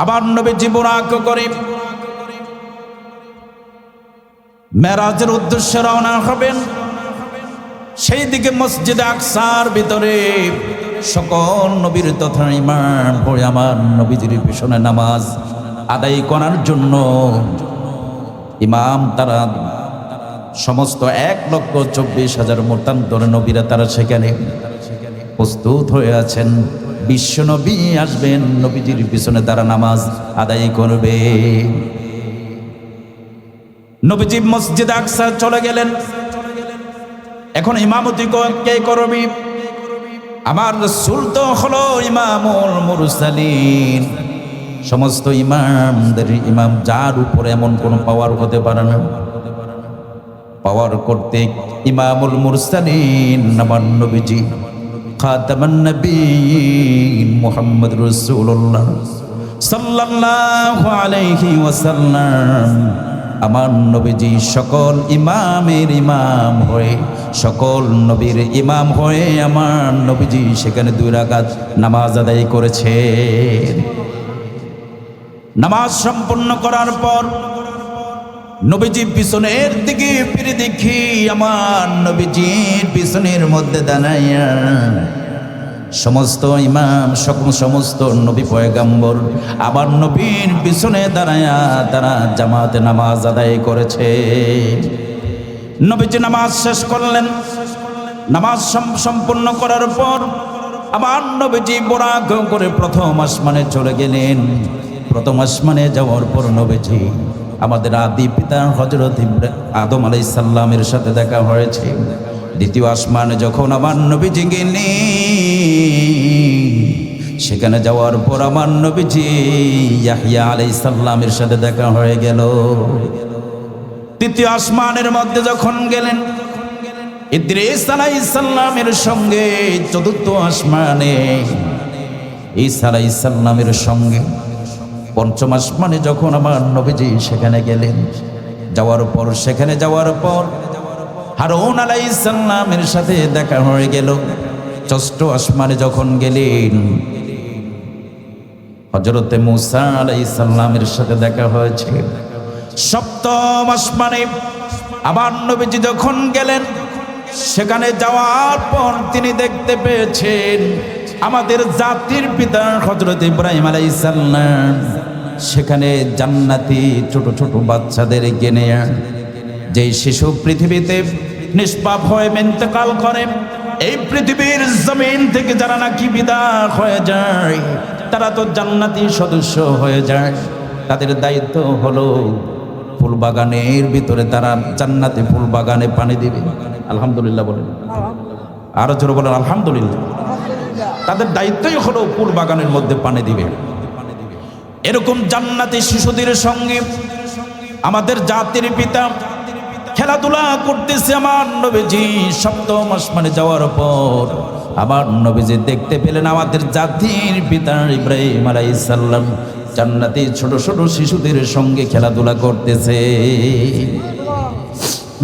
আবার নবীজি বুরাক করে মেরাজের উদ্দেশ্যে রওনা হবেন। সেই দিকে মসজিদে আকসার ভিতরে সকল নবীর তথা ইমাম পড়ে আমার নবীজির পিছনে নামাজ আদায় করার জন্য ইমাম তারা সমস্ত 1,24,000 মতান্তর নবীরা তারা সেখানে প্রস্তুত হয়ে আছেন। বিশ্ব নবী আসবেন, নবীজির পিছনে তারা নামাজ আদায় করবে। নবীজি মসজিদ আকসা চলে গেলেন। এখন ইমামতি কে করবি? আমার রাসূল তো হলো ইমামুল মুরসালিন, সমস্ত ইমামদের ইমাম, যার উপরে এমন কোন পাওয়ার হতে পারে না। পাওয়ার করতে ইমামুল মুরসালিন আমার নবীজি খাতামান নবীন মুহাম্মদ রাসূলুল্লাহ সাল্লাল্লাহু আলাইহি ওয়াসাল্লাম আমার নবীজি সকল ইমামের ইমাম হয়ে, সকল নবীর ইমাম হয়ে আমার নবীজি সেখানে 2 রাকাত নামাজ আদায় করেছেন। নামাজ সম্পন্ন করার পর নবীজি পিছনের দিকে ফিরে দেখি আমার নবীজির পিছনের মধ্যে দাঁড়াইয়া সমস্ত ইমাম সমস্ত নবী পয়গম্বর আবার নবীর পিছনে দাঁড়ায়া তারা জামাতে নামাজ আদায় করেছে। নবীজি নামাজ শেষ করলেন। নামাজ সম্পূর্ণ করার পর আমার নবীজি বুরাক করে প্রথম আসমানে চলে গেলেন। প্রথম আসমানে যাওয়ার পর নবীজি আমাদের আদি পিতা হযরত আদম আলাইহিস সালামের সাথে দেখা হয়েছে। দ্বিতীয় আসমানে যখন আমার নবীজি গেলেন, সেখানে যাওয়ার পর আমার নবীজি ইয়াহইয়া আলাইহিস সালামের সাথে দেখা হয়ে গেল। তৃতীয় আসমানের মধ্যে যখন গেলেন, ইদ্রিস আলাইহিস সালামের সঙ্গে চতুর্থ আসমানে ঈসা আলাইহিস সালামের সঙ্গে পঞ্চম আসমানে যখন আমার নবীজি সেখানে গেলেন, সেখানে যাওয়ার পর হারুন আলাইহিস সালামের সাথে দেখা হয়ে গেল। ষষ্ঠ আসমানে যখন গেলেন, হযরতে মূসা আলাইহিস সালামের সাথে দেখা হয়েছে। সপ্তম আসমানে আবার নবীজি যখন গেলেন, সেখানে যাওয়ার পর তিনি দেখতে পেয়েছেন আমাদের জাতির পিতা হযরত ইব্রাহিম আলাইহিস সালাম সেখানে জান্নাতি ছোট ছোট বাচ্চাদের গেনে, যে শিশু পৃথিবীতে নিষ্পাপ হয়ে ইন্তেকাল করে, এই পৃথিবীর জমিন থেকে যারা নাকি বিদায় হয়ে যায় তারা তো জান্নাতি সদস্য হয়ে যায়। তাদের দায়িত্ব হলো ফুল বাগানের ভিতরে তারা জান্নাতি ফুল বাগানে পানি দিবে। আলহামদুলিল্লাহ বলেন, আরো জোরে বলেন আলহামদুলিল্লাহ। তাদের দায়িত্বই হলো ফুল বাগানের মধ্যে পানি দিবে। এরকম জান্নাতি শিশুদের সঙ্গে আমাদের জাতির পিতা খেলাধুলা করতেছে। আমার নবীজি সপ্তম আসমানে যাওয়ার পর আমার নবীজি দেখতে পেলেন আমাদের জাতির পিতা ইব্রাহিম আলাইহিস সালাম জান্নাতি ছোট ছোট শিশুদের সঙ্গে খেলাধুলা করতেছে।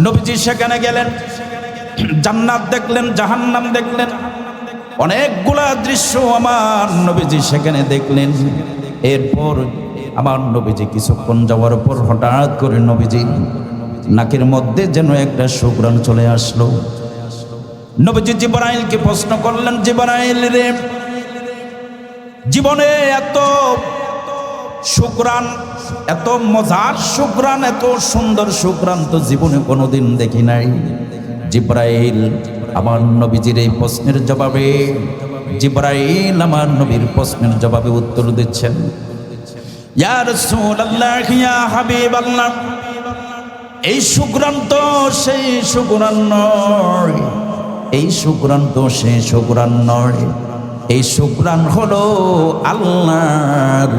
নবীজি সেখানে গেলেন, জান্নাত দেখলেন, জাহান্নাম দেখলেন, অনেকগুলা দৃশ্য আমার নবীজি সেখানে দেখলেন। এরপর আমার নবীজি কিছুক্ষণ যাওয়ার পর হঠাৎ করে নবীজি নাকের মধ্যে যেন একটা সুঘ্রাণ চলে আসলো। নবীজি জিবরাইলকে প্রশ্ন করলেন, জিবরাইল রে, জীবনে এত সুঘ্রাণ, এত মজার সুঘ্রাণ, এত সুন্দর সুঘ্রাণ তো জীবনে কোনোদিন দেখি নাই। জিবরাইল আমার নবীজির এই প্রশ্নের জবাবে, জিবরাইল আমার নবীর প্রশ্নের জবাবে উত্তর দিচ্ছেন, ইয়া রাসূলুল্লাহ, ইয়া হাবিবাল্লাহ, এই সুঘ্রাণ তো সেই সুঘ্রাণ নয়, এই সুঘ্রাণ তো সেই সুঘ্রাণ নয়, এই সুঘ্রাণ হলো আল্লাহর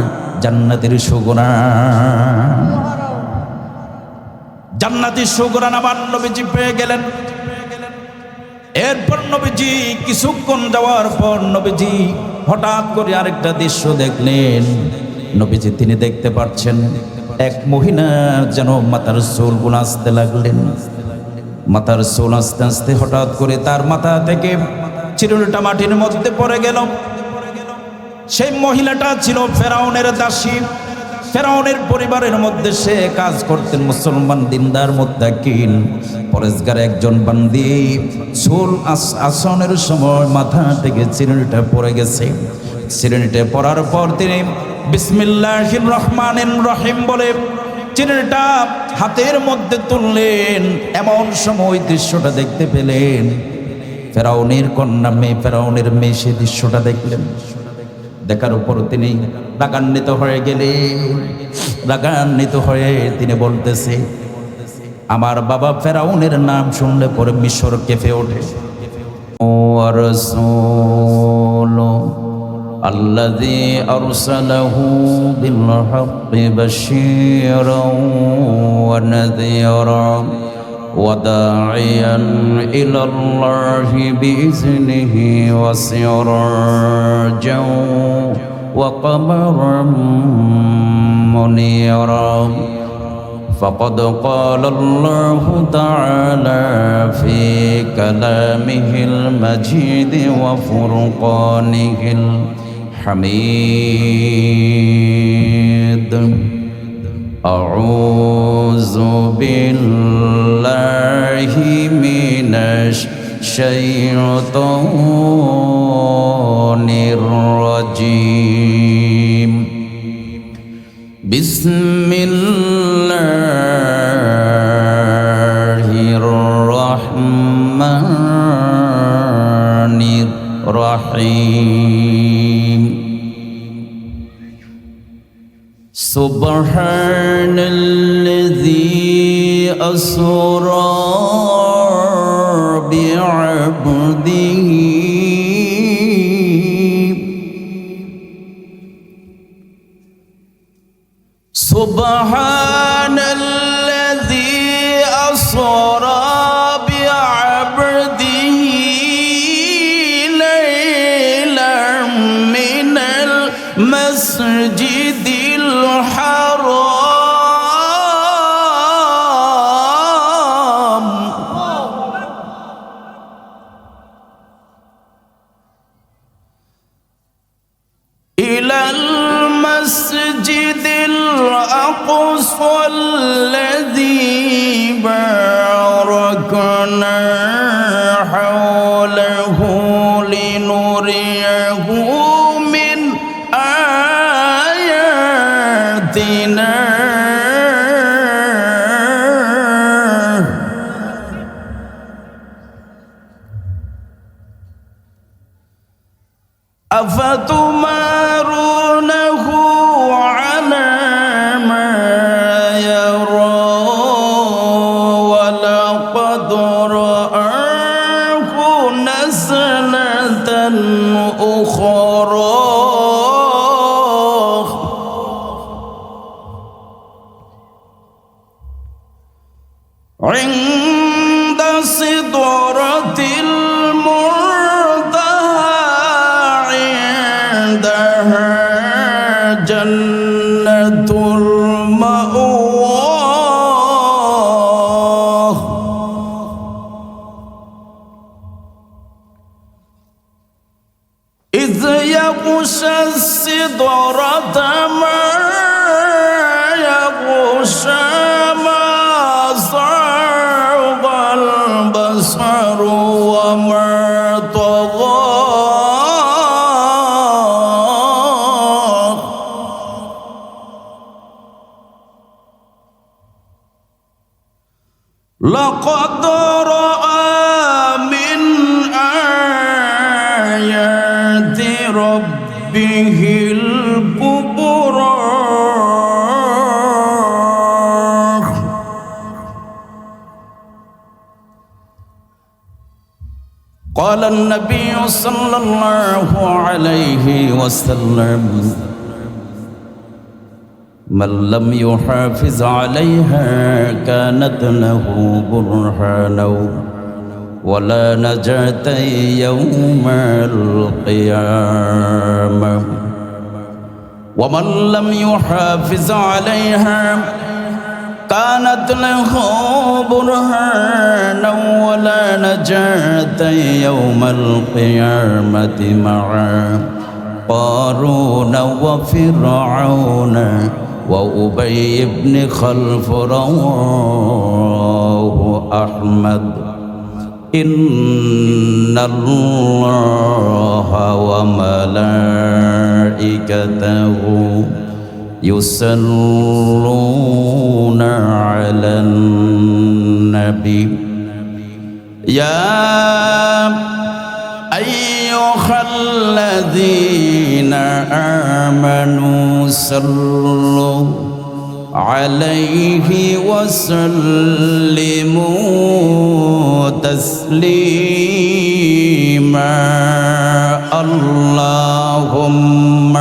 জান্নাতের সুঘ্রাণ। জান্নাতের সুঘ্রাণ আমার নবীজি পেয়ে গেলেন। এরপর নবীজি কিছুক্ষণ যাওয়ার পর নবীজি হঠাৎ করে আরেকটা দৃশ্য দেখলেন। নবীজি তিনি দেখতে পাচ্ছেন এক মহিলা যেন মাথার চুলগুলো আসতে লাগলেন। মাথার চুল আস্তে আস্তে হঠাৎ করে তার মাথা থেকে চিরুনিটা মাটির মধ্যে পড়ে গেল। সেই মহিলাটা ছিল ফেরাউনের দাসী। ফেরাউনের পরিবারের মধ্যে সে কাজ করতেন, মুসলমান দিনদার মুত্তাকিন পরেশগার একজন বান্দি। চুল আসনের সময় মাথা থেকে চিরুনিটা পড়ে গেছে। চিরুনিটা পড়ার পর তিনি বিসমিল্লাহির রহমানির রহিম বলে চিরুনিটা হাতের মধ্যে তুললেন। এমন সময় দৃশ্যটা দেখতে পেলেন, ফেরাউনের কন্যা ফেরাউনের মেয়ে সে দৃশ্যটা দেখলেন। দেখার উপর তিনি রাগান্বিত হয়ে গেলেন। রাগান্বিত হয়ে তিনি বলতেছে, আমার বাবা ফেরাউনের নাম শুনলে পরে মিশর কেঁপে ওঠে। ও রাসূল আল্লাযী আরসালাহু বিল হাক্কি বাশীরাও ওয়া নাযীরা ওয়া দাঈয়ান ইলাল্লাহি বিইذনিহি ওয়া সিরাজাও ওয়া কমারাম মুনীরা। فقد قال الله تعالى في كلامه المجيد وفرقانه الحميد أعوذ بالله من الشيطان الرجيم بسم الله الرحمن الرحيم سبحان الذي أسرى بعبده سبحان الذي أسرى بعبده ليلا من المسجد الحرام إلى المسجد الأقصى الذي باركنا حوله لنريه من آياتنا أفتمارونه على ما يرى ولقد رآه نزلة أخرى عند سدرة جنة المأوى إذ يغشى السدرة ما يغشى ما زاغ البصر وما طغى لقد رأى من آيات ربه الكبرى قال النبي صلى الله عليه وسلم من لم يحافظ عليها كانت له برهانا ولا نجاة يوم القيامة ومن لم يحافظ عليها كانت له برهانا ولا نجاة يوم القيامة معه قارون وفرعون وأبي بن خلف رواه أحمد إن الله وملائكته يصلون على النبي يا أيها الذين آمنوا صلوا عليه وسلموا تسليما اللهم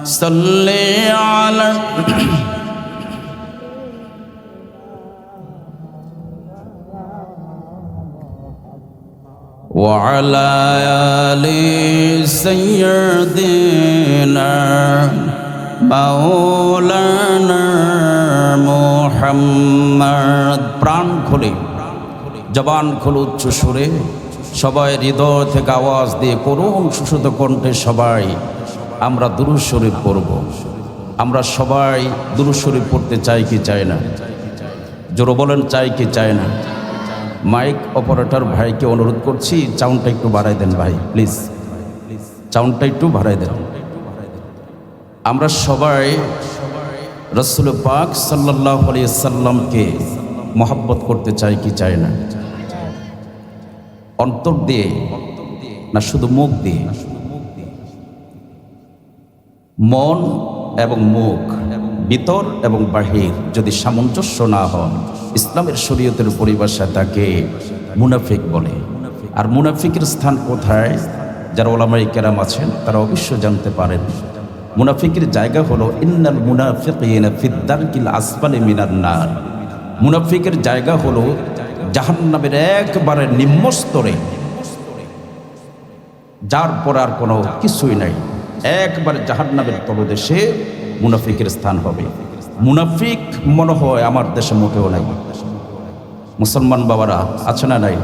صل على وعلى آل سيدنا مولانا মুহাম্মদ। প্রাণ খুলে জবান খুলে উচ্চ সুরে সবাই হৃদয় থেকে আওয়াজ দিয়ে করুন সুশুদ্ধ কণ্ঠে সবাই আমরা দুরূদ শরীফ পড়ব। আমরা সবাই দুরূদ শরীফ পড়তে চাই কি চাই না? জোরে বলেন, চাই কি চাই না? মাইক অপারেটর ভাইকে অনুরোধ করছি, সাউন্ডটা একটু বাড়াই দেন ভাই, প্লিজ সাউন্ডটা একটু বাড়াই দেন। আমরা সবাই রাসূল পাক সাল্লাল্লাহু আলাইহি সাল্লামকে মহব্বত করতে চাই কি চাই না? অন্তর দিয়ে না শুধু মুখ দিয়ে? মন এবং মুখ, ভিতর এবং বাহির যদি সামঞ্জস্য না হয়, ইসলামের শরীয়তের পরিভাষায় তাকে মুনাফিক বলে। আর মুনাফিকের স্থান কোথায়? যারা ওলামায়ে কেরাম আছেন তারা অবশ্যই জানতে পারেন। মুনাফিকের জায়গা হলো ইন্নাল মুনাফিকিনা ফিদ দারকিল আসফালি মিনান নার। মুনাফিকের জায়গা হলো জাহান্নামের একবারে নিম্ন স্তরে, যার পর আর কোনো কিছুই নাই, একবারে জাহান্নামের তলদেশে মুনাফিকের স্থান হবে। মুনাফিক মনে হয় আমার দেশে মোটেও নাই। মুসলমান বাবারা আছে না নাই?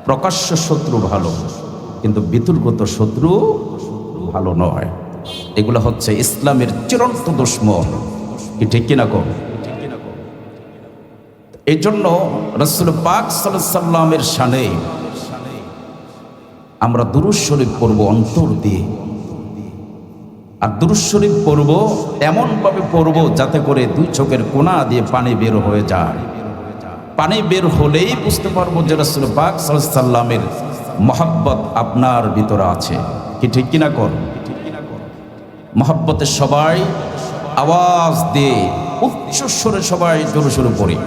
প্রকাশ্য শত্রু ভালো, কিন্তু বিতর্কত শত্রু ভালো নয়। এগুলো হচ্ছে ইসলামের চিরন্ত দুশমন, কি ঠিক কিনা কো? এই জন্য রাসূল পাক সাল্লাল্লাহু আলাইহি সাল্লামের শানে আমরা দুরূদ শরীফ পড়ব অন্তর দিয়ে। আর দুরূদ শরীফ পড়ব এমনভাবে পড়ব যাতে করে দুই চোখের কোণা দিয়ে পানি বের হয়ে যায়। পানি বের হলেই বুঝতে পারবো যে রাসূল পাক সাল্লাল্লাহু আলাইহি সাল্লামের মহব্বত আপনার ভিতরে আছে, কি ঠিক কিনা কর? মহব্বতে সবাই আওয়াজ দিয়ে উচ্চ সুরে সবাই জোরে সোরে পড়ি,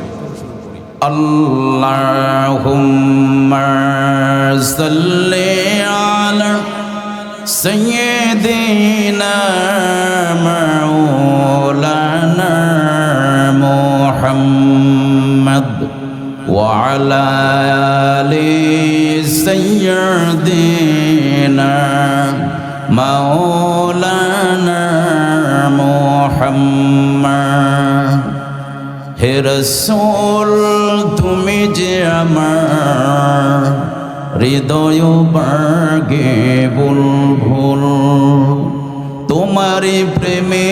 আল্লাহুম্মা সাল্লি আলা সাইয়্যিদিনা মাওলানা মুহাম্মদ ওয়া আলা আলি সাইয়্যিদিনা মাওলানা মুহাম্মদ। হে রাসূল তুমি যে আমার হৃদয় বাগে বুলবুল, তোমারি প্রেমে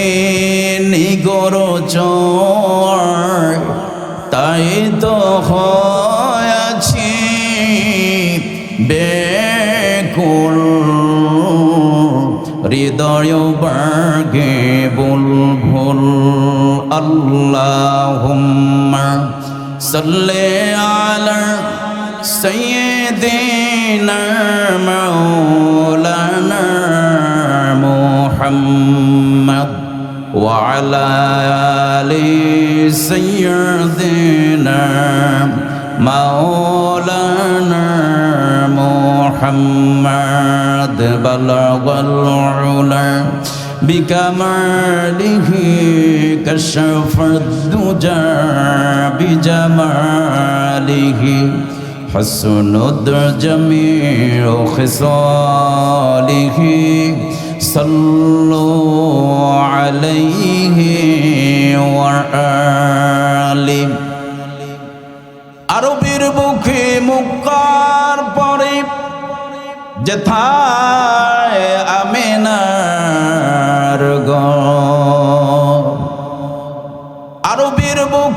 নিগর জয়, তাই তো হয়েছি বেকুল। হৃদয় বাগে বুলবুল, আল্লাহুম্মা সাল্লি আলা সাইয়্যিদিনা মাওলানা মুহাম্মদ ওয়া আলা আলি সাইয়্যিদিনা মাওলানা মুহাম্মদ। বালাগাল উলা বিকামালিহি কাশাফাদ দুজা বিজামালিহি হাসনুদ জামিউ খিসালিহি সাল্লু আলাইহি ওয়া আলি। আরবের বুকে মক্কার পরে যেথায় আমি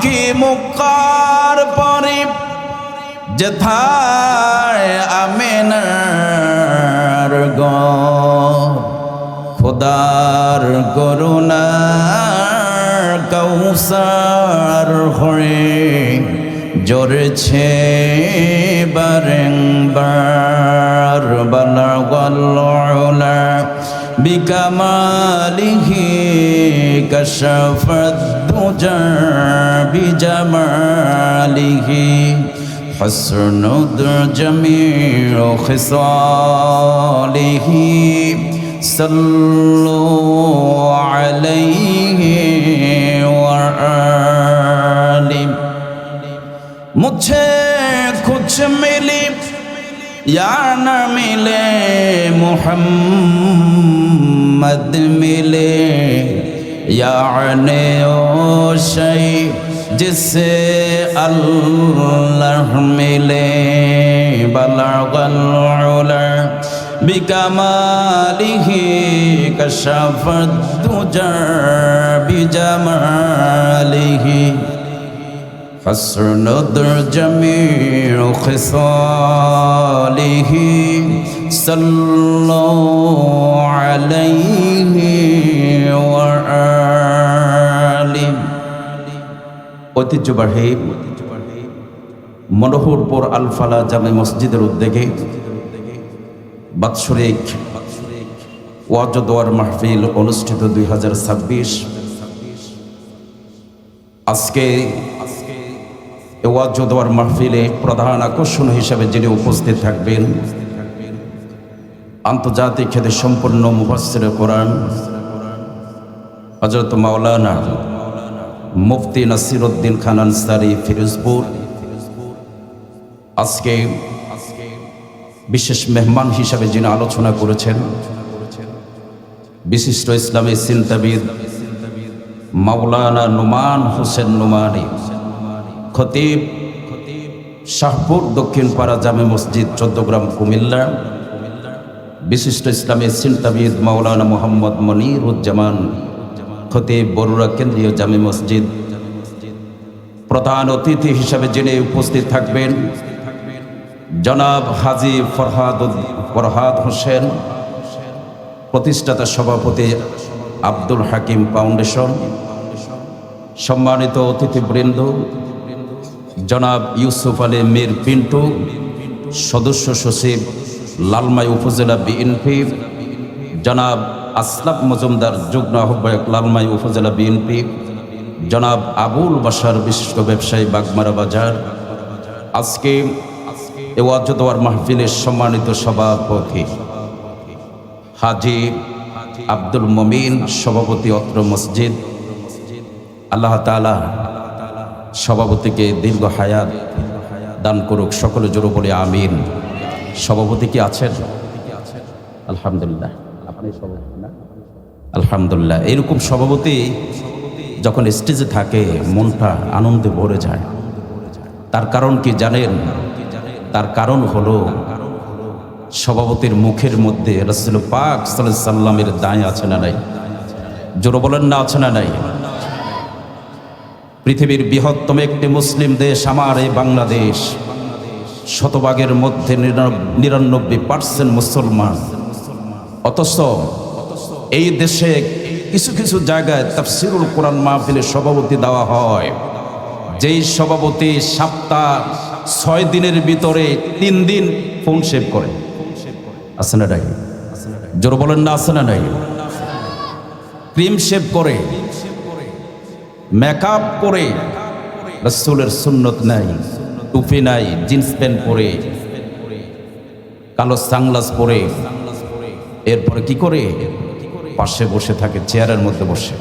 কি মুক্কার পরে যেথায় আমেনার ঘর খোদার করুণার কৌসার হয়ে জোরেছে বারংবার বালাগাল উলা বিকামালিহি কাশাফাদ দুজা বিজামালিহি حسنت جميع خصاله صلوا عليه وآله मुझे कुछ मिली या न मिले मुहम्मद मिले याने ओ शै जिससे अल्लाह मिले बलगल उला बिकमालिही कशफद दुजा बिजमालिही حسنت جميع خصاله صلوا عليه وآله ঐতিহ্যবাহী মনোহরপুর আল ফালা জামে মসজিদের উদ্যোগে বাৎসরিক ওয়াজ দোয়ার মাহফিল অনুষ্ঠিত 2026। আজকে ওয়াজ দোয়ার মাহফিলে প্রধান আকর্ষণ হিসেবে যিনি উপস্থিত থাকবেন আন্তর্জাতিক খ্যাতি সম্পন্ন মুফাসসিরে কোরআন হযরত মাওলানা মুফতি নাসিরউদ্দিন খান আনসারী ফিরোজপুর আজকে বিশেষ মেহমান হিসেবে যিনি আলোচনা করেছেন বিশিষ্ট ইসলামী চিন্তাবিদ মাওলানা নোমান হোসেন নোমানী খতিব শাহপুর দক্ষিণ পাড়া জামে মসজিদ চৌদ্দগ্রাম কুমিল্লা বিশিষ্ট ইসলামী চিন্তাবিদ মাওলানা মোহাম্মদ মনিরুজ্জামান খতিব বরুড়া কেন্দ্রীয় জামে মসজিদ প্রধান অতিথি হিসাবে যিনি উপস্থিত থাকবেন জনাব হাজী ফরহাদ হোসেন প্রতিষ্ঠাতা সভাপতি আব্দুল হাকিম ফাউন্ডেশন সম্মানিত অতিথিবৃন্দ জনাব ইউসুফ আলী মীর পিন্টু সদস্য সচিব লালমাই উপজেলা বিএনপি জনাব আসলাফ মজুমদার যুগ্ম আহ্বায়ক লালমাই উপজেলা বিএনপি জনাব আবুল বাশার বিশিষ্ট ব্যবসায়ী বাগমারা বাজার আজকে এ ওয়াজ দোয়ার মাহফিলের সম্মানিত সভাপতি হাজী আব্দুল মমিন সভাপতি অত্র মসজিদ আল্লাহ তাআলা সভাপতিকে দীর্ঘ হায়াত দান করুক সকলে জোরে বলে আমিন। সভাপতি কি আছেন? আলহামদুলিল্লাহ। আপনি সভাপতি না? আলহামদুলিল্লাহ। এরকম সভাপতি যখন স্টেজে থাকে মনটা আনন্দে ভরে যায়। তার কারণ কি জানেন? তার কারণ হলো সভাপতির মুখের মধ্যে রাসূল পাক সাল্লাল্লাহু আলাইহি সাল্লামের দায় আছে না নাই? জোরে বলেন না, আছে না নাই? পৃথিবীর বৃহত্তম একটি মুসলিম দেশ আমার এই বাংলাদেশ, শতভাগের মধ্যে ৯৯% মুসলমান। অথচ এই দেশে কিছু কিছু জায়গায় তাফসীরুল কোরআন মাহফিলের সভাপতি দেওয়া হয়, যেই সভাপতি সপ্তাহ ৬ দিনের ভিতরে ৩ দিন ফোন সেভ করে। আছে না নাই? জোরে বলেন না, আছে না নাই? ক্রিম সেভ করে, মেকআপ করে, রাসূলের সুন্নত নাই, টুপি নাই, জিন্স প্যান্ট পরে, কালো সানগ্লাস পরে, এরপরে কি করে? পাশে বসে থাকে, চেয়ারের মধ্যে বসে।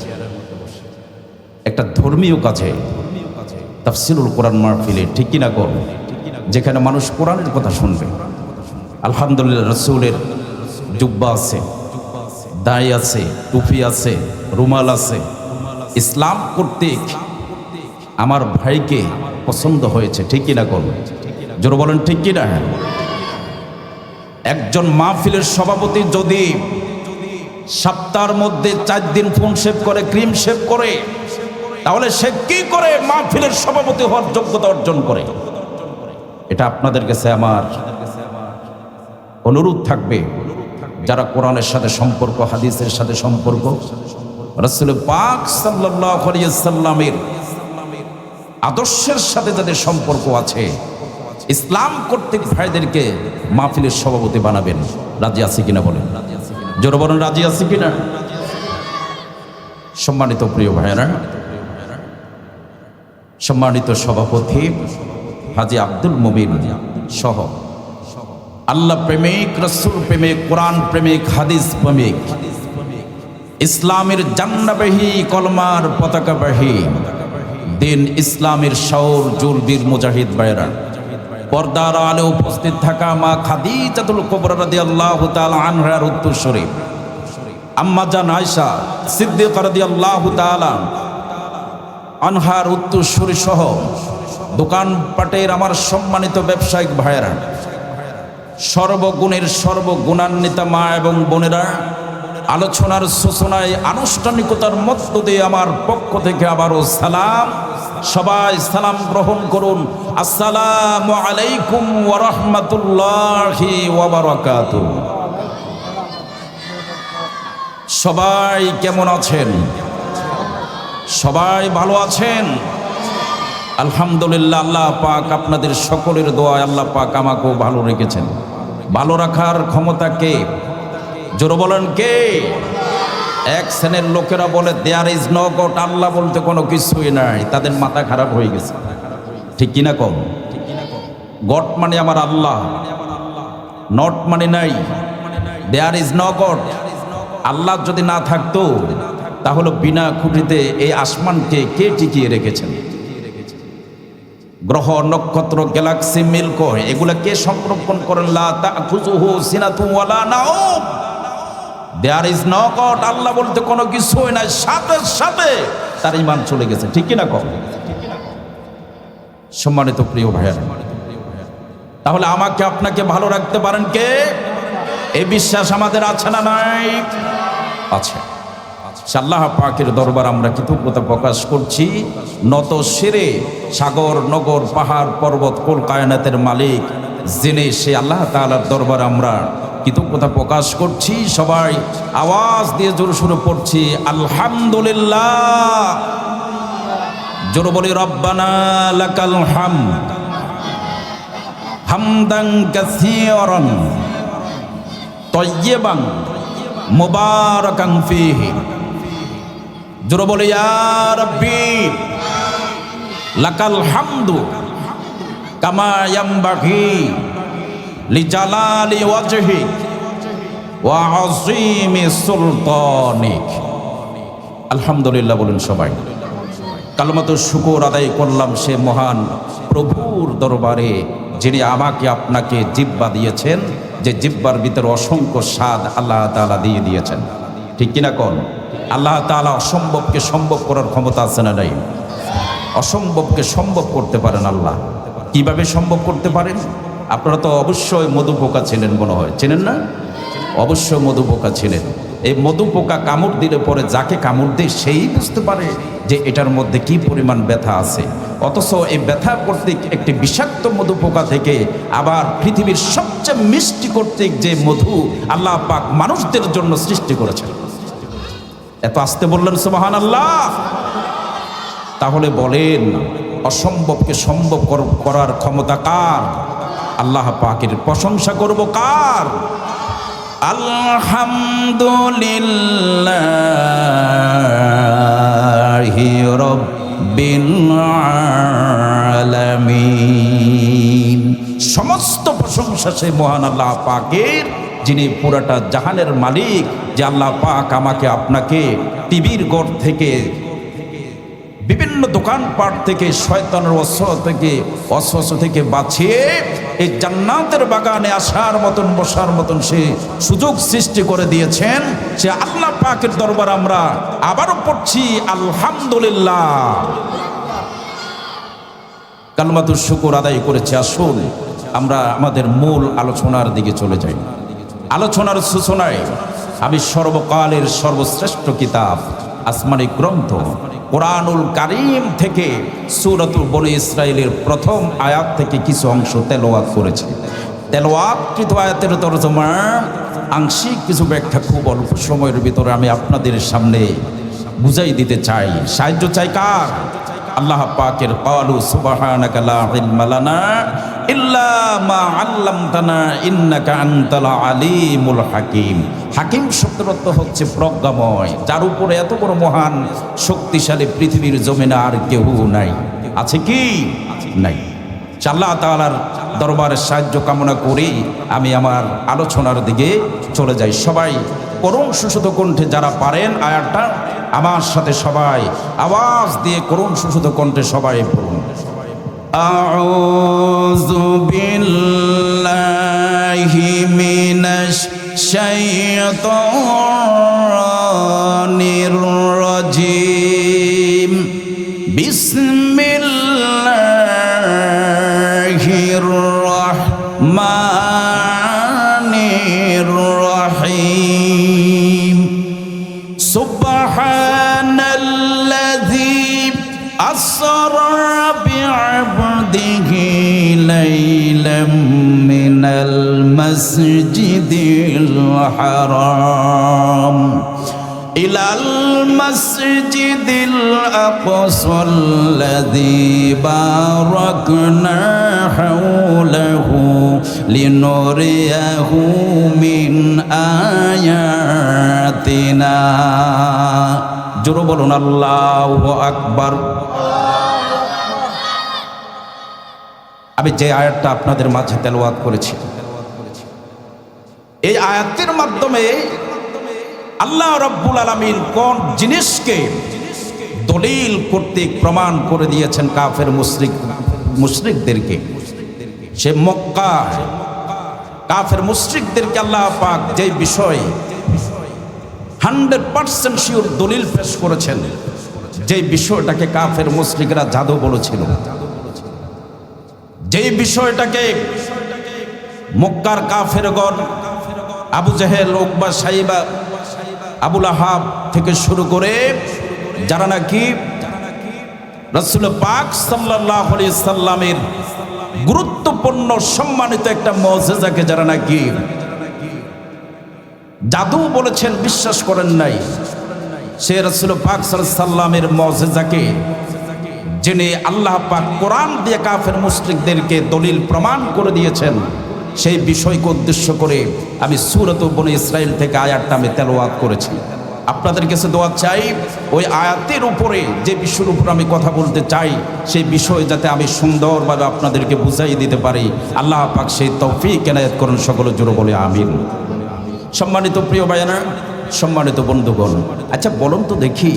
একটা ধর্মীয় কাজে তাফসীরুল কোরআন মাহফিলে, ঠিক কিনা কর, যেখানে মানুষ কোরআনের কথা শুনবে। আলহামদুলিল্লাহ, রাসূলের জুব্বা আছে, দাড়ি আছে, টুপি আছে, রুমাল আছে। ইসলাম কর্তৃক আমার ভাইকে পছন্দ হয়েছে, ঠিক কিনা করবে? জোরে বলেন ঠিক কিনা? একজন মাহফিলের সভাপতি যদি সপ্তাহের মধ্যে 4 দিন ফোন সেভ করে, ক্রিম সেভ করে, তাহলে সে কি করে মাহফিলের সভাপতি হওয়ার যোগ্যতা অর্জন করে? এটা আপনাদের কাছে আমার অনুরোধ থাকবে, যারা কোরআনের সাথে সম্পর্ক, হাদিসের সাথে সম্পর্ক, রাসূল পাক সাল্লাল্লাহু আলাইহি ওয়াসাল্লামের আদর্শের সাথে যাদের সম্পর্ক আছে, ইসলাম কর্তৃক ভাইদেরকে মাহফিলের সভাপতি বানাবেন। রাজি আছে কিনা বলেন? জোরে বলেন, রাজি আছে কিনা? সম্মানিত প্রিয় ভাইয়েরা, সম্মানিত সভাপতি হাজী আব্দুল মুবিন সহ আল্লাহ প্রেমিক, রাসূল প্রেমিক, কোরআন প্রেমিক, হাদিস প্রেমিক, ইসলামের জান্নাবাহী, কলমার পতাকাবাহী, দিন ইসলামের শাওর জুলবীর মুজাহিদ ভাইয়েরা, পর্দার আলে উপস্থিত থাকা মা খাদিজাতুল কুবরা রাদিয়াল্লাহু তাআলা আনহার উত্তরসূরি আম্মা জান আয়েশা সিদ্দিকা রাদিয়াল্লাহু তাআলা আনহার উত্তরসূরি সহ দোকানপাটের আমার সম্মানিত ব্যবসায়িক ভাইয়েরা, সর্বগুণের সর্বগুণান্বিতা মা এবং বোনেরা, আলোচনার সূচনায় আনুষ্ঠানিকতার মধ্য দিয়ে আমার পক্ষ থেকে আবারও সালাম। সবাই সালাম গ্রহণ করুন। আসসালামু আলাইকুম ওয়া রাহমাতুল্লাহি ওয়া বারাকাতুহু। সবাই কেমন আছেন? সবাই ভালো আছেন? আলহামদুলিল্লাহ। আল্লাহ পাক আপনাদের সকলের দোয়ায় আল্লাহ পাক আমাকেও ভালো রেখেছেন। ভালো রাখার ক্ষমতা কে? জোরে বলেন কে? এক শ্রেণীর লোকেরা বলে দেয়ার ইজ নো গড, আল্লাহ বলতে কোনো কিছুই নাই, তাদের মাথা খারাপ হয়ে গেছে। ঠিক কিনা কম? গড মানে আমার আল্লাহ, নট মানে নাই। দেয়ার ইজ নো গড, আল্লাহ যদি না থাকতো তাহলে বিনা খুঁটিতে এই আসমানকে কে টিকিয়ে রেখেছেন? গ্রহ, নক্ষত্র, গ্যালাক্সি, মিল্ক এগুলা কে সংরক্ষণ করেন? লা তাখুযুহু সিনাতুন ওয়ালা নাওম। দেয়ার ইজ নো গড, আল্লাহ বলতে কোনো কিছুই নাই, সাথে সাথে তার ঈমান চলে গেছে। ঠিক কিনা কম? সম্মানিত প্রিয় ভাইয়েরা, তাহলে আমাকে আপনাকে ভালো রাখতে পারেন কে? এই বিশ্বাস আমাদের আছে না নাই? আছে। আল্লাহ পাকের দরবার আমরা কৃতজ্ঞতা প্রকাশ করছি। নত শিরে সাগর, নগর, পাহাড়, পর্বত, কুল কায়নাতের মালিক যিনি, সে আল্লাহ তাআলার দরবার আমরা কৃতজ্ঞতা প্রকাশ করছি। সবাই আওয়াজ দিয়ে জোরে সুরে পড়ছি আলহামদুলিল্লাহ। জোরে বলি রব্বানা লাকাল হামদ হামদান কাসীরান তাইয়্যিবান মুবারাকান ফীহি। জোরে বলি ইয়া রাব্বি লাকাল হামদু কামা ইয়ামবাগি লিজালালি ওয়াজহি ওয়া আযীমি সুলতানিক। আলহামদুলিল্লাহ বলুন সবাই। কালমাতুশ শুকর আদায় করলাম সে মহান প্রভুর দরবারে, যিনি আমাকে আপনাকে জিহ্বা দিয়েছেন, যে জিহ্বার ভিতরে অসংখ্য স্বাদ আল্লাহ তাআলা দিয়ে দিয়েছেন। ঠিক কিনা কোন? আল্লাহ তাআলা অসম্ভবকে সম্ভব করার ক্ষমতা আছে না নাই? অসম্ভবকে সম্ভব করতে পারেন আল্লাহ। কিভাবে সম্ভব করতে পারেন? আপনারা তো অবশ্যই মধু পোকা ছিলেন, মনে হয় চেনেন না? অবশ্যই মধু পোকা ছিলেন। এই মধু পোকা কামড় দিলে পরে যাকে কামড় দেয় সেই বুঝতে পারে যে এটার মধ্যে কি পরিমাণ ব্যথা আছে। অথচ এই ব্যথা কর্তৃক একটি বিষাক্ত মধু পোকা থেকে আবার পৃথিবীর সবচেয়ে মিষ্টি কর্তৃক যে মধু আল্লাহ পাক মানুষদের জন্য সৃষ্টি করেছেন। এত আসতে বললেন সুবহানাল্লাহ। তাহলে বলেন অসম্ভবকে সম্ভব করার ক্ষমতা কার? আল্লাহ পাকের। প্রশংসা করব কার? আলহামদুলিল্লাহি রাব্বিল আলামিন। সমস্ত প্রশংসা সেই মহান আল্লাহ পাকের, যিনি পুরাটা জাহানের মালিক। যে আল্লাহ পাক আমাকে আপনাকে টিভির গড় থেকে, বিভিন্ন দোকানপাট থেকে, শয়তানের অসওয়াসা থেকে বাঁচিয়ে এই জান্নাতের বাগানে আসার মতন, বসার মতন সে সুযোগ সৃষ্টি করে দিয়েছেন। সে আল্লাহ পাকের দরবার আমরা আবারও পড়ছি আলহামদুলিল্লাহ। কালমাতুশ শুকর আদায় করেছে। আসুন আমরা আমাদের মূল আলোচনার দিকে চলে যাই। আলোচনার সূচনায় আমি সর্বকালের সর্বশ্রেষ্ঠ কিতাব আসমানি গ্রন্থ কোরআনুল কারীম থেকে সূরাতুল বনী ইসরাঈলের প্রথম আয়াত থেকে কিছু অংশ তেলাওয়াত করেছি। তেলাওয়াতকৃত আয়াতের তরজমা আংশিক কিছু ব্যাখ্যা খুব অল্প সময়ের ভিতরে আমি আপনাদের সামনে বুঝাই দিতে চাই। সাহায্য চাই কার? আল্লাহ পাকের ক্বালু সুবহানাকা লা ইলমা লানা ইল্লা মা আল্লামতানা ইন্নাকা আনতাল আলিমুল হাকিম। হাকিম শব্দের অর্থ হচ্ছে প্রজ্ঞাময়, যার উপরে এত বড় মহান শক্তিশালী পৃথিবীর জমিনে আর কেউ নাই। আছে কি? নাই। আল্লাহ তাআলার দরবারে সাহায্য কামনা করি আমি আমার আলোচনার দিকে চলে যাই। সবাই করুণ সুশুদ্ধ কণ্ঠে যারা পারেন আয়াতটা আমার সাথে সবাই আওয়াজ দিয়ে করুণ সুশুদ্ধ কণ্ঠে সবাই পড়ুন। আউযু বিল্লাহি মিনাশ শাইতানির রাজিম। বিসমিল্লাহির রাহমানির রাহিম। সুবহানাল্লাযী আসরা বি'আবদিহি লাইলাম মিনাল মাসজিদিল হারাম ইলাল মাসজিদিল আকসাল্লাযী বারাকনা হাওলাহু লিনুরিয়াহু মিন আয়াতিনা। জোরে বলুন আল্লাহু আকবার। আমি যে আয়াতটা আপনাদের মাঝে তেলাওয়াত করেছি, এই আয়াতের মাধ্যমে আল্লাহ রাব্বুল আলামিন কোন জিনিসকে দলিল কর্তৃক প্রমাণ করে দিয়েছেন কাফের মুশরিকদেরকে। সে মক্কা কাফের মুশরিকদেরকে আল্লাহ পাক যে বিষয় 100% শিওর দলিল পেশ করেছেন, যে বিষয়টাকে কাফের মুশরিকরা জাদু বলেছিল, যে বিষয়টাকে মক্কার কাফেরগণ আবু জেহেল, উকবা, সাইবা, আবুল আহাব থেকে শুরু করে যারা নাকি রাসূল পাক সাল্লাল্লাহু আলাইহি সাল্লামের গুরুত্বপূর্ণ সম্মানিত একটা মুজিজাকে যারা নাকি জাদু বলেছেন, বিশ্বাস করেন নাই, সে রাসূল পাক সাল্লাল্লাহু আলাইহি সাল্লামের মুজিজাকে যিনি আল্লাহ পাক কোরআন দিয়ে কাফের মুশরিকদেরকে দলিল প্রমাণ করে দিয়েছেন, সেই বিষয়কে উদ্দেশ্য করে আমি সূরাতুল বনী ইসরাঈল থেকে আয়াতটা আমি তেলাওয়াত করেছি। আপনাদের কাছে দোয়া চাই ওই আয়াতের উপরে যে বিষয়ের উপর আমি কথা বলতে চাই সেই বিষয় যাতে আমি সুন্দরভাবে আপনাদেরকে বুঝাই দিতে পারি। আল্লাহ পাক সেই তৌফিক এনায়েত করুন। সকলে জোরে বলে আমিন। সম্মানিত প্রিয় ভাইয়েরা, সম্মানিত বন্ধুগণ, আচ্ছা বলুন তো দেখি,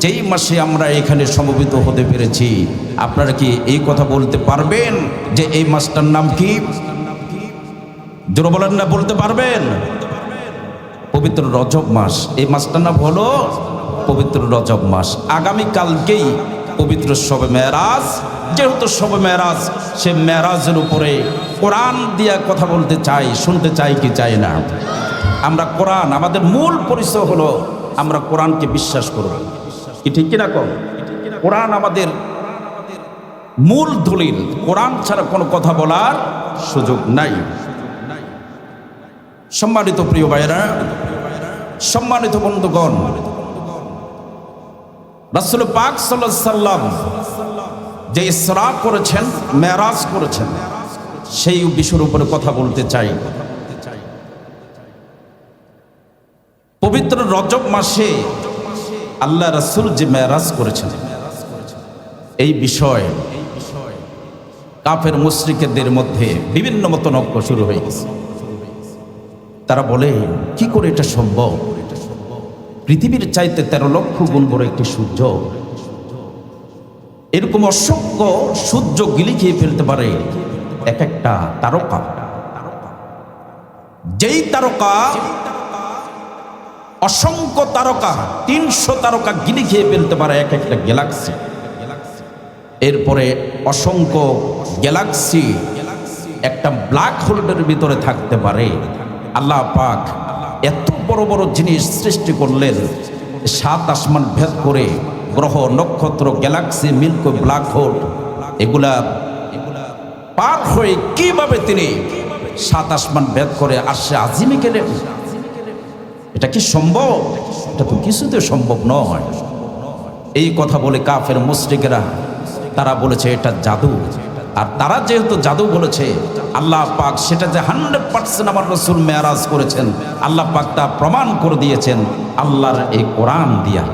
যেই মাসে আমরা এখানে সমবেত হতে পেরেছি, আপনারা কি এই কথা বলতে পারবেন যে এই মাসটার নাম কি? জোরে বলেন না, বলতে পারবেন? পবিত্র রজব মাস। এই মাসটার নাম হলো পবিত্র রজব মাস। আগামীকালকেই পবিত্র শবে মেরাজ। যেহেতু শবে মেরাজ, সে মেরাজের উপরে কোরআন দিয়া কথা বলতে চাই, শুনতে চাই কি চাই না? আমরা কোরআন, আমাদের মূল পরিচয় হলো আমরা কোরআনকে বিশ্বাস করব, কি ঠিক কিনা কম? কোরআন আমাদের মূল দলিল, কোরআন ছাড়া কোনো কথা বলার সুযোগ নাই। সম্মানিত প্রিয় ভাইয়েরা, সম্মানিত বন্ধুগণ, রাসূল পাক সাল্লাল্লাহু আলাইহি সাল্লাম যে ইসরা করেছেন, মেরাজ করেছেন, সেই বিষয়ের উপরে কথা বলতে চাই। পবিত্র রজব মাসে আল্লাহ রাসূল যে মেরাজ করেছেন, এই বিষয়ে কাফের মুশরিকদের মধ্যে বিভিন্ন মতনৈক্য শুরু হয়ে গেছে। তারা বলে, কি করে এটা সম্ভব? পৃথিবীর চাইতে 13 লক্ষ গুণ বড় একটি সূর্য, এরকম অসংখ্য সূর্য গিলি খেয়ে ফেলতে পারে এক একটা তারকা। যেই তারকা অসংখ্য তারকা, 300 তারকা গিলি খেয়ে ফেলতে পারে এক একটা গ্যালাক্সি। এরপরে অসংখ্য গ্যালাক্সি একটা ব্ল্যাক হোলের ভিতরে থাকতে পারে। আল্লাহ পাক এত বড় বড় জিনিস সৃষ্টি করলেন, সাত আসমান ভেদ করে গ্রহ নক্ষত্র গ্যালাক্সি মিল্কি ব্ল্যাক হোল এগুলা পার হয়ে কিভাবে তিনি সাত আসমান ভেদ করে আরশে আজিমে গেলেন? এটা কি সম্ভব? এটা তো কিছুতে সম্ভব নয়। এই কথা বলে কাফের মুশরিকরা তারা বলেছে এটা জাদু। আর তারা যেহেতু জাদু বলেছে, আল্লাহ পাক সেটা যে 100% আমার রাসূল মেরাজ করেছেন, আল্লাহ পাক তা প্রমাণ করে দিয়েছেন আল্লাহর এই কোরআন দিয়া।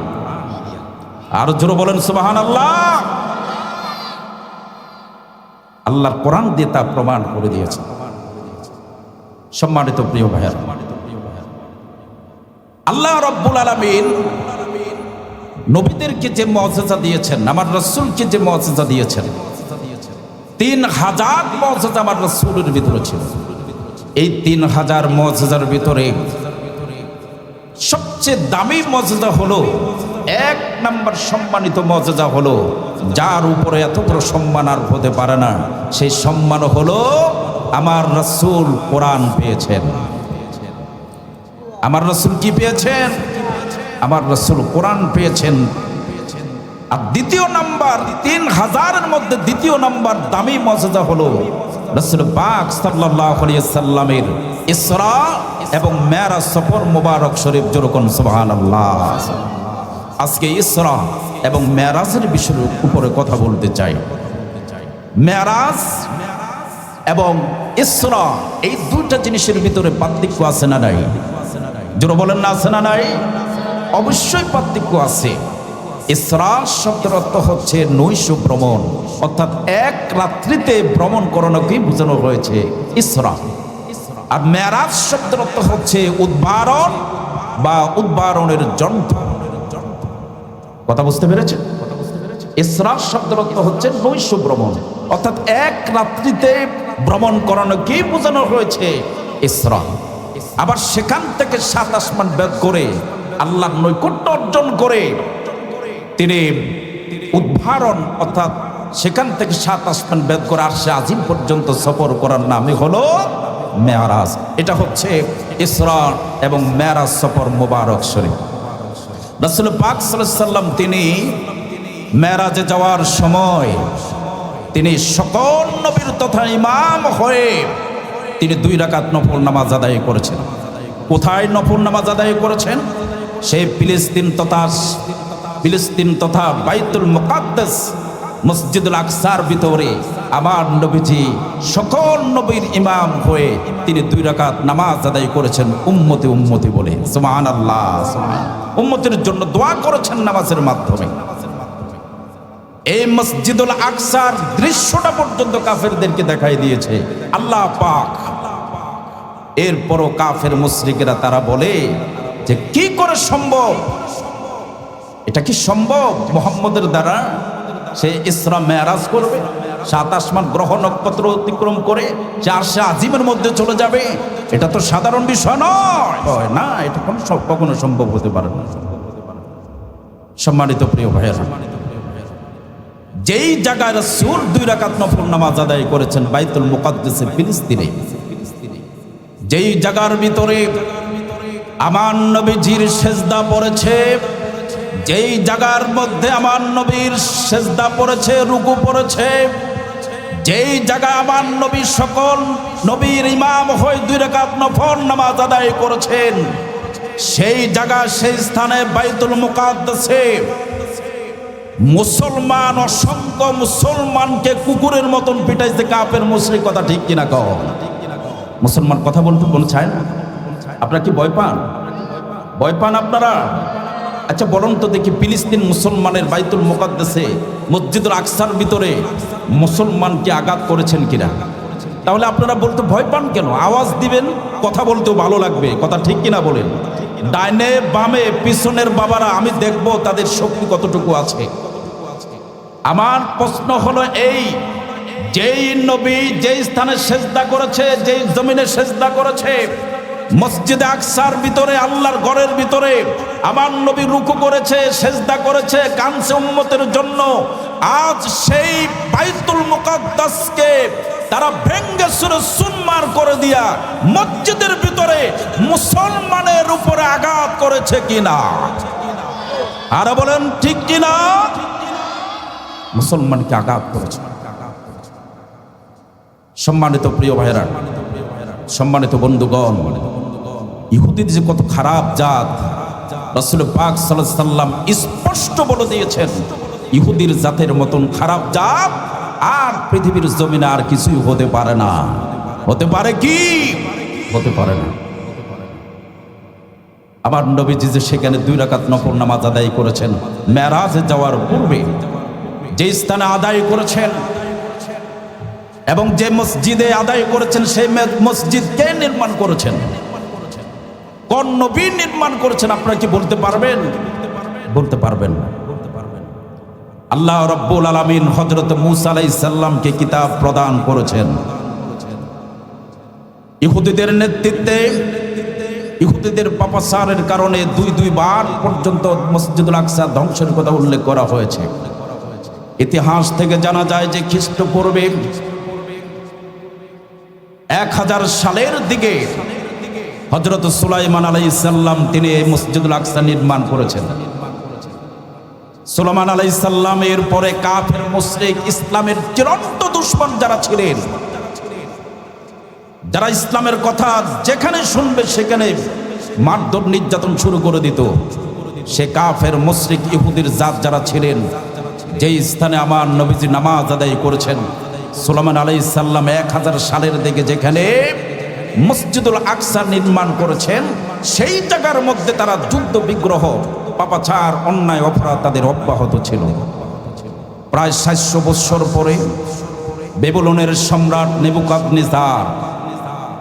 আর জোরে বলেন সুবহানাল্লাহ। আল্লাহর কোরআন দিয়ে তা প্রমাণ করে দিয়েছেন। সম্মানিত প্রিয় ভাইরা, আল্লাহ রাব্বুল আলামিন নবীদেরকে যে মুআজিজা দিয়েছেন, আমার রাসূলকে যে মুআজিজা দিয়েছেন, 3000 মুআজিজা আমার রাসূলের ভিতরে ছিল। এই 3000 মুআজিজার ভিতরে সবচেয়ে দামি মুআজিজা হলো, 1 নম্বর সম্মানিত মুআজিজা হলো, যার উপরে এত বড় সম্মান আর হতে পারে না, সেই সম্মান হলো আমার রাসূল কোরআন পেয়েছেন। আমার রাসূল কি পেয়েছেন? আমার রাসূল কোরআন পেয়েছেন। আর দ্বিতীয় নাম্বার, 3000-এর মধ্যে দ্বিতীয় নাম্বার দামি মুআজিজা হলো রাসূল পাক সাল্লাল্লাহু আলাইহি সাল্লামের ইসরা এবং মেরাজ সফর মুবারক শরীফ। যেরকম সুবহানাল্লাহ। আজকে ইসরা এবং মেরাজের বিষয়ের উপরে কথা বলতে চাই। মেরাজ এবং ইসরা এই দুইটা জিনিসের ভিতরে পার্থক্য আছে না নাই? জোরে বলেন না, আছে না নাই? অবশ্যই পার্থক্য আছে। ইসরা শব্দের অর্থ হচ্ছে নৈশ ভ্রমণ, অর্থাৎ এক রাত্রিতে ভ্রমণ করানোকেই বোঝানো হয়েছে ইসরা। আর মেরাজ শব্দের অর্থ হচ্ছে উদ্বারণ বা উদ্বারণের যন্ত্র। কথা বুঝতে পেরেছেন? ইসরা শব্দের অর্থ হচ্ছে নৈশ ভ্রমণ, অর্থাৎ এক রাত্রিতে ভ্রমণ করানোকেই বোঝানো হয়েছে ইসরা। আবার সেখান থেকে 7 আসমান ভেদ করে আল্লাহর নৈকট্য অর্জন করে তিনি উদ্ধারণ, অর্থাৎ সেখান থেকে 7 আসমান ভেদ করে আরশে আজিম পর্যন্ত সফর করার নামই হলো মেরাজ। এটা হচ্ছে ইসরা এবং মেরাজ সফর মুবারক শরীফ। রাসূল পাক সাল্লাল্লাহু আলাইহি সাল্লাম তিনি মেরাজে যাওয়ার সময় তিনি সকল নবীর তথা ইমাম হয়ে তিনি 2 রাকাত নফল নামাজ আদায় করেছেন। কোথায় নফল নামাজ আদায় করেছেন? সেই ফিলিস্তিন তথা বাইতুল মুকাদ্দাস মসজিদুল আকসার ভিতরে আমার নবীজি সকল নবীর ইমাম হয়ে তিনি 2 রাকাত নামাজ আদায় করেছেন উম্মতি উম্মতি বলে। সুবহানাল্লাহ। উম্মতের জন্য দোয়া করেছেন নামাজের মাধ্যমে। এই মসজিদুল আকসার দৃশ্যটা পর্যন্ত কাফেরদেরকে দেখাই দিয়েছে আল্লাহ পাক। এরপরও কাফের মুশরিকেরা তারা বলে যে কি করে সম্ভব, এটা কি সম্ভব মুহাম্মদের দ্বারা সে ইসরা মেরাজ করবে, 7 আসমান গ্রহ নক্ষত্র অতিক্রম করে সে আরশে আজিমের মধ্যে চলে যাবে? এটা তো সাধারণ বিষয় নয়। না, এটা কখনো সম্ভব হতে পারে না। সম্মানিত প্রিয় ভাইয়েরা, যেই জায়গায় রাসূল 2 রাকাত নফল নামাজ আদায় করেছেন বাইতুল মুকাদ্দাসে ফিলিস্তিনে, যেই জায়গার ভিতরে আমার নবীজির সেজদা পড়েছে, যেই জায়গার মধ্যে আমার নবীর সেজদা পড়েছে, রুকু পড়েছে, যেই জায়গায় আমার নবী সকল নবীর ইমাম হয়ে 2 রাকাত নফল নামাজ আদায় করেছেন, সেই জায়গা সেই স্থানে বাইতুল মুকাদ্দাসে মুসলমান অসংখ্য মুসলমানকে কুকুরের মতন পিটাইছে কাফের মুশরিক। কথা ঠিক কিনা কও? মুসলমান কথা বলতে মন চায় না? আপনারা কি ভয় পান? ভয় পান আপনারা? আচ্ছা বলুন তো দেখি, ফিলিস্তিন মুসলমানের বাইতুল মুকাদ্দাসে মসজিদুল আকসার ভিতরে মুসলমানকে আঘাত করেছেন কিনা? তাহলে আপনারা বলতে ভয় পান কেন? আওয়াজ দিবেন, কথা বলতেও ভালো লাগবে। কথা ঠিক কিনা বলেন? ডাইনে বামে পিছনের বাবারা, আমি দেখব তাদের শক্তি কতটুকু আছে। আমার প্রশ্ন হলো এই, যেই নবী যেই স্থানে সেজদা করেছে, যেই জমিনে সেজদা করেছে, মসজিদে আকসার ভিতরে আল্লাহর ঘরের ভিতরে আমার নবী রুকু করেছে, সেজদা করেছে, কাঁদছে উম্মতের জন্য, আজ সেই বাইতুল মুকাদ্দাসকে তারা ভেঙ্গে চুরে চুরমার করে দিয়া মসজিদের ভিতরে মুসলমানের উপরে আঘাত করেছে কিনা? আর বলেন ঠিক কিনা? মুসলমানকে আঘাত করেছে। সম্মানিত প্রিয় ভাইরা, সম্মানিত বন্ধুগণ, ইহুদি যে কত খারাপ জাত রাসূল পাক সাল্লাল্লাহু আলাইহি সাল্লাম স্পষ্ট বলে দিয়েছেন, ইহুদির জাতের মতন খারাপ জাত আর পৃথিবীর জমিনে আর কিছুই হতে পারে না। হতে পারে কি? হতে পারে না। আমার নবীজি যে সেখানে 2 রাকাত নফল নামাজ আদায় করেছেন, মেরাজে যাওয়ার পূর্বে যে স্থানে আদায় করেছেন এবং যে মসজিদে আদায় করেছেন, সেই মসজিদ কে নির্মাণ করেছেন? কোন নবী নির্মাণ করেছেন? আপনারা কি বলতে পারবেন? বলতে পারবেন না। আল্লাহ রাব্বুল আলামিন হযরত মূসা আলাইহিস সালামকে কিতাব প্রদান করেছেন। ইহুদিদের নেতৃত্বে, ইহুদিদের পাপাচারের কারণে 2 বার পর্যন্ত মসজিদুল আকসা ধ্বংসের কথা উল্লেখ করা হয়েছে। ইতিহাস থেকে জানা যায় যে খ্রিস্টপূর্বে 1000 সালের দিকে হযরত সুলাইমান আলাইহিস সালাম তিনি এই মসজিদুল আকসা নির্মাণ করেছেন। সুলাইমান আলাইহিস সালামের পরে কাফের মুশরিক, ইসলামের চিরন্ত দুশমন যারা ছিলেন, যারা ইসলামের কথা যেখানে শুনবে সেখানে মারধর নির্যাতন শুরু করে দিত, সে কাফের মুশরিক ইহুদির জাত যারা ছিলেন, যেই স্থানে আমার নবীজি নামাজ আদায় করেছেন, সুলাইমান আলাইহিস সালাম 1000 সালের দিকে যেখানে মসজিদুল আকসা নির্মাণ করেছেন, সেই জায়গার মধ্যে তারা যুদ্ধ বিগ্রহ, পাপাচার, অন্যায় অপরাধ তাদের অব্যাহত ছিল। প্রায় 700 বছর পরে বেবুলনের সম্রাট নেবুকাদনেজার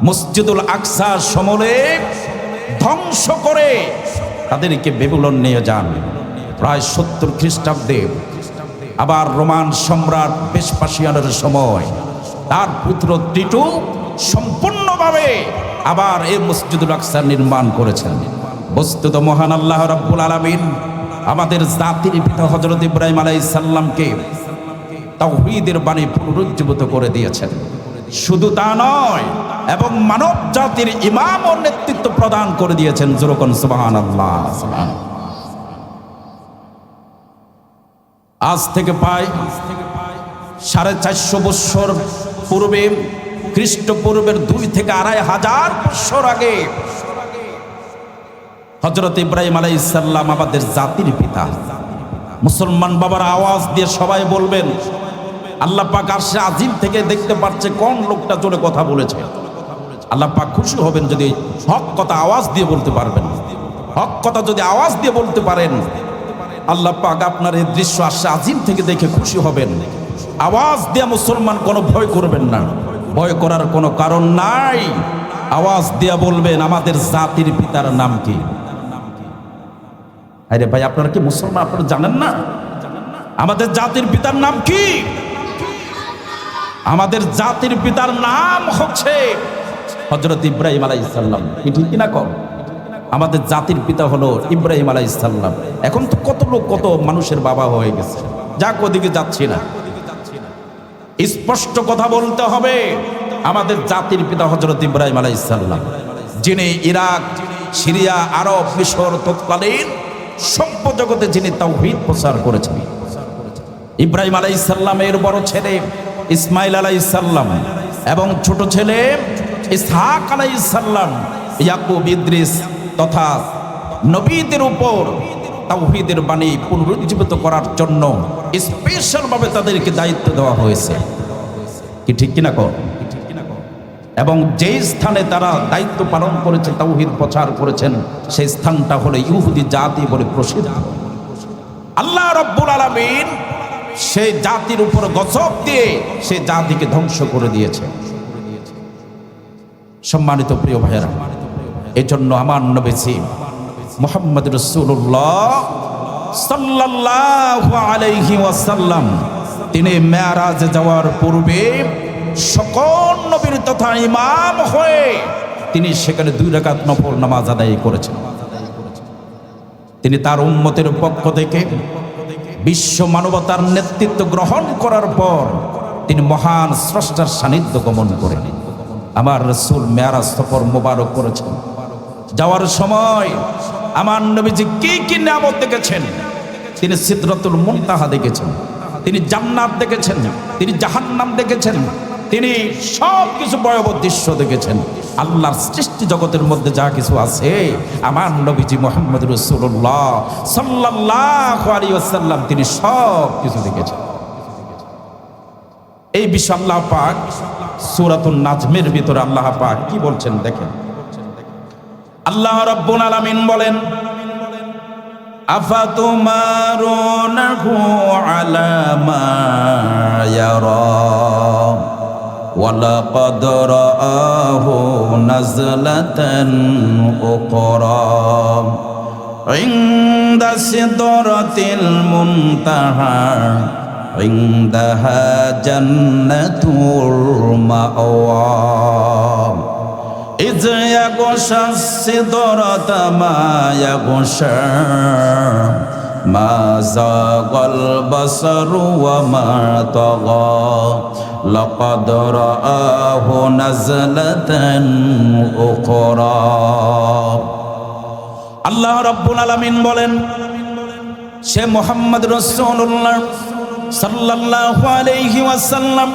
মসজিদুল আকসা সমলে ধ্বংস করে তাদেরকে বেবুলন নিয়ে যান। প্রায় 70 খ্রিস্টাব্দে আবার রোমান সম্রাট ভেসপাসিয়ানের সময় তার পুত্র টিটু সম্পূর্ণভাবে আবার এই মসজিদুল আকসা নির্মাণ করেছেন। বস্তুত মহান আল্লাহ রাব্বুল আলামিন আমাদের জাতির পিতা হযরত ইব্রাহিম আলাইহিস সালামকে তাওহীদের বাণী পুনরুজ্জীবিত করে দিয়েছেন। শুধু তা নয়, এবং মানব জাতির ইমাম ও নেতৃত্ব প্রদান করে দিয়েছেন। যেরকম সুবহানাল্লাহ। আজ থেকে প্রায় 450 বছর পূর্বে, খ্রিস্টপূর্বের 2 থেকে 2500 বছর আগে হযরত ইব্রাহিম আলাইহিস সালাম আমাদের জাতির পিতা। মুসলমান বাবার আওয়াজ দিয়ে সবাই বলবেন, আল্লাহ পাক আরশে আজিম থেকে দেখতে পাচ্ছে কোন লোকটা জোরে কথা বলেছে। আল্লাহ পাক খুশি হবেন যদি হক কথা আওয়াজ দিয়ে বলতে পারবেন। হক কথা যদি আওয়াজ দিয়ে বলতে পারেন, আল্লাহ পাক আপনার এই দৃশ্য আরশে আজিম থেকে দেখে খুশি হবেন। আওয়াজ দিয়ে মুসলমান কোনো ভয় করবেন না, ভয় করার কোনো কারণ নাই। আওয়াজ দিয়ে বলবেন, আমাদের জাতির পিতার নাম কি? আরে ভাই, আপনারা কি মুসলমান? আপনারা জানেন না আমাদের জাতির পিতার নাম কি? আমাদের জাতির পিতার নাম হচ্ছে হযরত ইব্রাহিম আলাইহিস সালাম। কি ঠিক কিনা কম? আমাদের জাতির পিতা হলো ইব্রাহিম আলাইহিস সালাম। এখন তো কত লোক, কত মানুষের বাবা হয়ে গেছে। যাক, ওদিকে যাচ্ছি না। স্পষ্ট কথা বলতে হবে, আমাদের জাতির পিতা হযরত ইব্রাহিম আলাইহিস সালাম, যিনি ইরাক, সিরিয়া, আরব, মিশর তৎকালীন সভ্য জগতে যিনি তাওহীদ প্রচার করেছেন। ইব্রাহিম আলাইহিস সালামের বড় ছেলে ইসমাইল আলাইহিস সালাম এবং ছোট ছেলে ইসহাক আলাইহিস সালাম, ইয়াকুব, ইদ্রিস তথা নবীদের উপর তাওহীদের বাণী পুনরুজ্জীবিত করার জন্য স্পেশাল ভাবে তাদেরকে দায়িত্ব দেওয়া হয়েছে। কি ঠিক কিনা কর? এবং যেই স্থানে তারা দায়িত্ব পালন করেছে, তাওহীদ প্রচার করেছেন, সেই স্থানটা হলো ইহুদি জাতি বলে প্রসিদ্ধ। আল্লাহ রাব্বুল আলামিন সেই জাতির উপর গজব দিয়ে সেই জাতিকে ধ্বংস করে দিয়েছে। সম্মানিত প্রিয় ভাইয়েরা, এই জন্য আমার নবী মুহাম্মদ রাসূলুল্লাহ সাল্লাল্লাহু আলাইহি ওয়াসাল্লাম তিনি মেরাজে যাওয়ার পূর্বে সকল নবীর তথা ইমাম হয়ে তিনি সেখানে 2 রাকাত নফল নামাজ আদায় করেছেন। তিনি তার উম্মতের পক্ষ থেকে বিশ্ব মানবতার নেতৃত্ব গ্রহণ করার পর তিনি মহান স্রষ্টার সান্নিধ্য গমন করেন। আমার রাসূল মেরাজ সফর মোবারক করেছেন। যাওয়ার সময় আমার নবীজি কি কি নিয়ামত দেখেছেন, তিনি সিদরাতুল মুনতাহা দেখেছেন, তিনি জান্নাত দেখেছেন, তিনি জাহান্নাম দেখেছেন, তিনি সব কিছু ভয়াবহ দৃশ্য দেখেছেন। আল্লাহর সৃষ্টি জগতের মধ্যে যা কিছু আছে, আমার নবীজি মুহাম্মদ রাসূলুল্লাহ সাল্লাল্লাহু আলাইহি ওয়াসাল্লাম তিনি সব কিছু দেখেছেন। এই বিষয় আল্লাহ পাক সূরাতুন নাজমের ভিতরে আল্লাহ পাক কি বলছেন দেখেন। আল্লাহ রাব্বুল আলামিন বলেন, আফাতুমারুনাহু আলা মা ইয়ারা ওয়ালাকাদ রাআহু নাজলাতান উখরা ইনদা সিদরাতিল মুনতাহা ইনদাহা জান্নাতুল মাওয়া ইয ইয়াগশা সিদরাতা মা ইয়াগশা মা যাগাল বাসারু ওয়া মা তাগা লাকাদ রাআহু নাজলাতান উখরা। আল্লাহ রাব্বুল আলামিন বলেন, সে মুহাম্মদ রাসূলুল্লাহ সাল্লাল্লাহু আলাইহি ওয়াসাল্লাম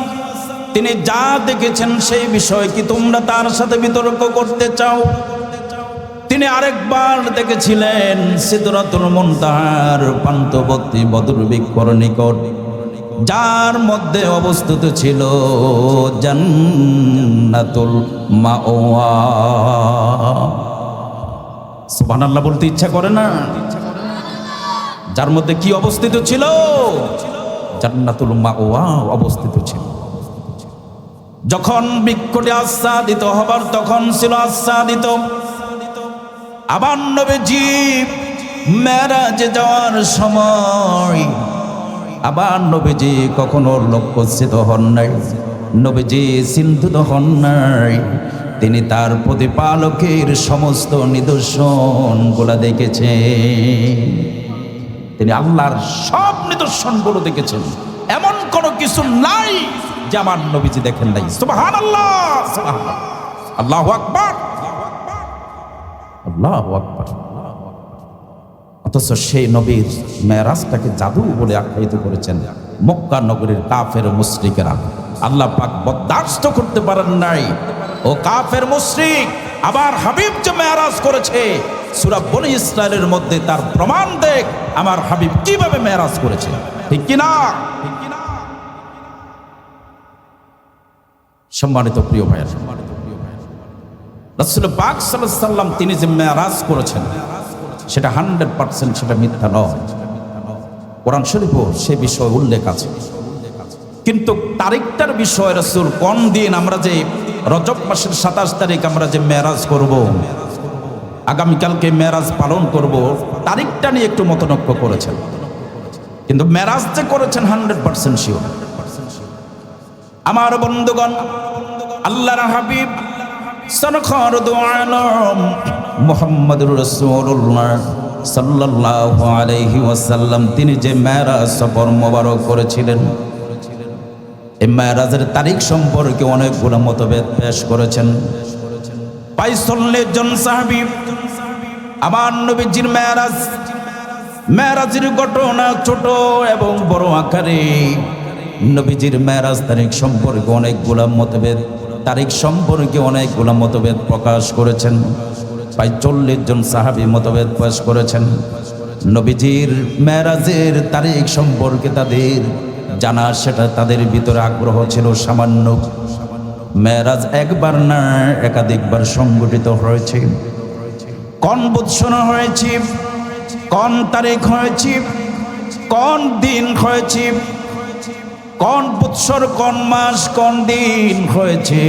তিনি যা দেখেছেন সেই বিষয় কি তোমরা তার সাথে বিতর্ক করতে চাও? তিনি আরেকবার দেখেছিলেন সিদরাতুল মুনতাহার পান্তবর্তী বদর বৃক্ষর নিকট, যার মধ্যে অবস্থিত ছিল জান্নাতুল মাওয়া। সুবহানাল্লাহ বলতে ইচ্ছা করে না? যার মধ্যে কি অবস্থিত ছিল? জান্নাতুল মাওয়া অবস্থিত ছিল। যখন বৃক্ষটি আচ্ছাদিত হবার তখন ছিল আচ্ছাদিত। আবার নবীজি মেরাজে যাওয়ার সময় আবার নবীজি কখনো লক্ষ্যচ্যুত হন নাই, নবীজি চিন্তিত হন নাই। তিনি তার প্রতিপালকের সমস্ত নিদর্শনগুলো দেখেছেন। তিনি আল্লাহর সব নিদর্শনগুলো দেখেছেন। এমন কোনো কিছু নাই যে আমার নবীজি দেখেন নাই। সুবহানাল্লাহ, সুবহানাল্লাহ, আল্লাহু আকবার, আল্লাহু আকবার। অথচ সেই নবীর মেরাজটাকে জাদু বলে আখ্যায়িত করেছেন মক্কা নগরীর কাফের মুশরিকেরা। আল্লাহ পাক বরদাস্ত করতে পারেন নাই। ও কাফের মুশরিক, আবার হাবিব যে মেরাজ করেছে, সূরা বনী ইসরাইলের মধ্যে তার প্রমাণ দেখ আমার হাবিব কিভাবে মেরাজ করেছে, ঠিক কিনা? সম্মানিত প্রিয় ভাইয়া, রাসূল পাক সাল্লাল্লাহু আলাইহি ওয়াসাল্লাম তিনি যে মেরাজ করেছেন সেটা 100% সেটা মিথ্যা নয়। কোরআন শরীফও সে বিষয় উল্লেখ আছে। কিন্তু তারিখটার বিষয় রাসূল কোন দিন, আমরা যে রজব মাসের 27 তারিখ আমরা যে মেরাজ করব, আগামীকালকে মেরাজ পালন করব, তারিখটা নিয়ে একটু মতনৈক্য করেছেন। কিন্তু মেরাজ যে করেছেন 100% শিওর। আমার বন্ধুগণ, আল্লাহর হাবিব সরকার দু আলম মুহাম্মদুর রাসূলুল্লাহ সাল্লাল্লাহু আলাইহি ওয়াসাল্লাম তিনি যে মেরাজ সফর মোবারক করেছিলেন, এই মেরাজের তারিখ সম্পর্কে অনেকগুলো মতভেদ পেশ করেছেন। 45 জন সাহাবী আমার নবীজির মেরাজের ঘটনা ছোট এবং বড় আকারে, নবীজির মেরাজ তারিখ সম্পর্কে অনেকগুলো মতভেদ, তারিখ সম্পর্কে অনেকগুলো মতভেদ প্রকাশ করেছেন। প্রায় 40 জন সাহাবী মতভেদ পেশ করেছেন। নবীজির মেরাজের তারিখ সম্পর্কে তাদের জানা, সেটা তাদের ভিতরে আগ্রহ ছিল সামান্য। মেরাজ একবার না একাধিকবার সংগঠিত হয়েছে। কোন বৎসর হয়েছে, কোন তারিখ হয়েছে, কোন দিন হয়েছে, কোন বৎসর, কোন মাস, কোন দিন হয়েছে,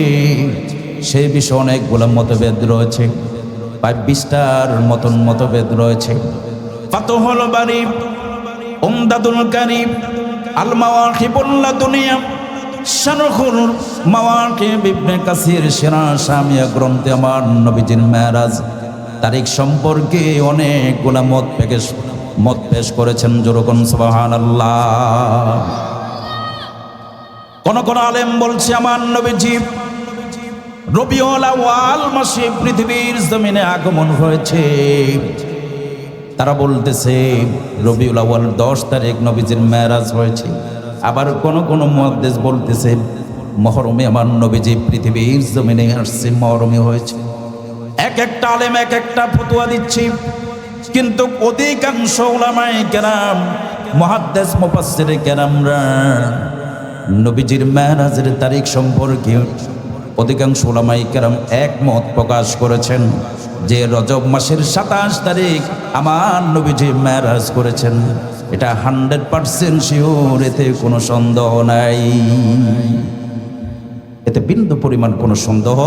সেই বিষয়ে অনেকগুলো মতভেদ রয়েছে। প্রায় 20টার মতন মতভেদ রয়েছে। ফাতহুল বারী, উমদাতুল কারী, আল মাওয়াকিবুল লাদুনিয়া, শারহুল মাওয়াকিব ইবনে কাসির সেরা শামিয়া গ্রন্থে আমার নবীজির মেরাজ তারিখ সম্পর্কে অনেকগুলো মত পেশ করেছেন। যেরকম সুবহানাল্লাহ। কোন কোন আলেম বলছে আমার নবীজি রবিউল আউয়াল মাসে পৃথিবীর জমিনে আগমন হয়েছে। তারা বলতেছে রবিউল আউয়াল 10 তারিখ নবীজির মেরাজ হয়েছে। আবার কোন মুহাদ্দিস বলতেছে মুহররমে আমার নবীজি পৃথিবীর জমিনে আসছে, মুহররমে হয়েছে। এক একটা আলেম এক একটা ফতোয়া দিচ্ছে, কিন্তু অধিকাংশ উলামায়ে কেরাম, মুহাদ্দিস মুফাসসিরে কেরামরা নবীজির মেরাজের তারিখ সম্পর্কে অধিকাংশ উলামায়ে কেরাম একমত প্রকাশ করেছেন যে রজব মাসের 27 তারিখ আমার নবীজি মেরাজ করেছেন। এটা 100% শিওর, এতে কোনো সন্দেহ নাই, এতে বিন্দু পরিমাণ কোনো সন্দেহ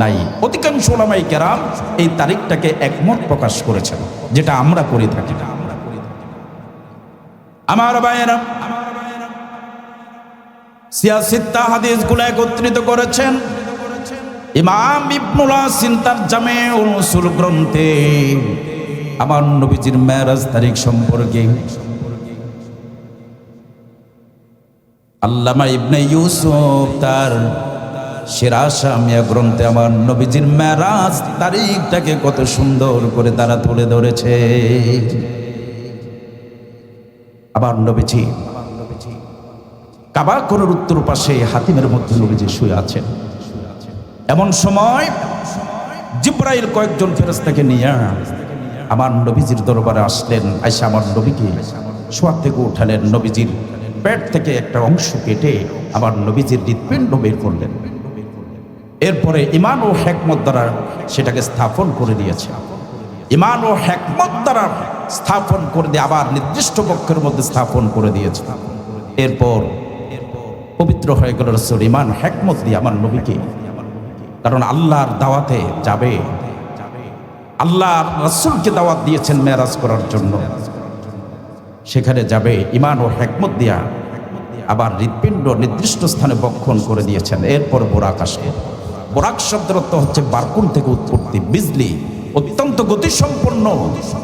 নাই। অধিকাংশ উলামায়ে কেরাম এই তারিখটাকে একমত প্রকাশ করেছেন, যেটা আমরা করে থাকি। আমার ভাইয়েরা, সিয়াসিত্তা হাদিসগুলো একত্রিত করেছেন ইমাম ইবনুল আসির তার জামেউল উসুল গ্রন্থে আমার নবীজির মেরাজ তারিখ সম্পর্কে। আল্লামা ইবনে ইউসুফ তার সিরাসামিয়া গ্রন্থে আমার নবীজির মেরাজ তারিখটাকে কত সুন্দর করে তারা তুলে ধরেছে। আবার নবীজি কাবা ঘরের উত্তর পাশে হাতিমের মধ্যে নবীজি শুয়ে আছেন। এমন সময় জিবরাইল কয়েকজন ফেরেশতাকে নিয়ে আমার নবীজির দরবারে আসলেন। আয়েশা আমার নবীকে শোয়া থেকে উঠালেন, নবীজির পেট থেকে একটা অংশ কেটে আমার নবীজির হৃৎপিণ্ড বের করলেন। এরপরে ঈমান ও হিকমত দ্বারা সেটাকে স্থাপন করে দিয়েছে। ঈমান ও হিকমত দ্বারা স্থাপন করে দিয়ে আবার নির্দিষ্ট পক্ষের মধ্যে স্থাপন করে দিয়েছে। এরপর পবিত্র হয়ে গেল রাসূল ঈমান হিকমত দিয়ে আমার নবীকে, কারণ আল্লাহর দাওয়াতে যাবে, আল্লাহর রাসূলকে দাওয়াত দিয়েছেন মেরাজ করার জন্য, সেখানে যাবে ঈমান ও হিকমত দিয়া আবার হৃৎপিণ্ড নির্দিষ্ট স্থানে বক্ষণ করে দিয়েছেন। এরপর বোরাক আসে। বোরাক শব্দের অর্থ হচ্ছে বারকুন থেকে উৎপত্তি, বিজলি, অত্যন্ত গতিসম্পন্ন।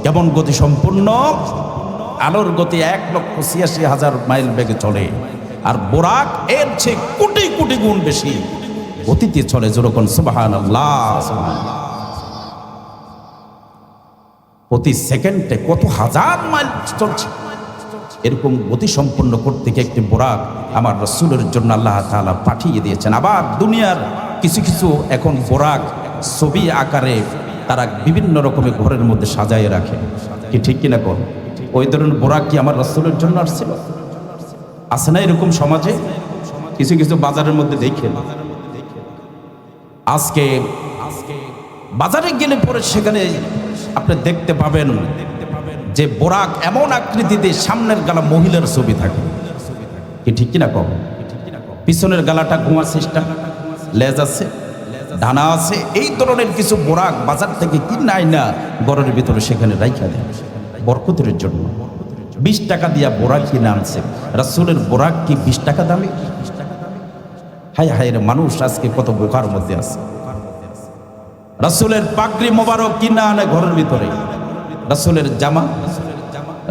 কেমন গতিসম্পন্ন? আলোর গতি 1,86,000 মাইল বেগে চলে, আর বোরাক এর চেয়ে কোটি কোটি গুণ বেশি গতিতে চলে। যেরকম সুবহানাল্লাহ, প্রতি সেকেন্ডে কত হাজার মাইল চলছে। এরকম গতি সম্পন্ন করতে গিয়ে একটি বোরাক আমার রাসূলের জন্য আল্লাহ তাআলা পাঠিয়ে দিয়েছেন। আবার দুনিয়ার কিছু কিছু এখন বোরাক ছবি আকারে তারা বিভিন্ন রকমের ঘরের মধ্যে সাজায় রাখে, কি ঠিক কিনা কোন? ওই ধরনের বোরাক কি আমার রাসূলের জন্য আসছিল? আছে না এরকম সমাজে কিছু কিছু বাজারের মধ্যে দেখেন। আজকে বাজারে গেলে পরে সেখানে আপনি দেখতে পাবেন যে বোরাক এমন আকৃতিতে সামনের গালা মহিলার ছবি থাকে, কি ঠিক কিনা কম? পিছনের গালাটা গোয়া সিস্টেম, লেজ আছে, ডানা আছে। এই ধরনের কিছু বোরাক বাজার থেকে কিনে আয় না ঘরের ভিতরে সেখানে রাইখা দেয় বরকতের জন্য। 20 টাকা দিয়া বোরাক কিনে আনছে। রাসূলের বোরাক কি 20 টাকা দামি? হায় হায় রে, মানুষ আজকে কত বোকার মধ্যে আছে। রাসূলের পাগড়ি মোবারক কিনে আনে ঘরের ভিতরে, রাসূলের জামা,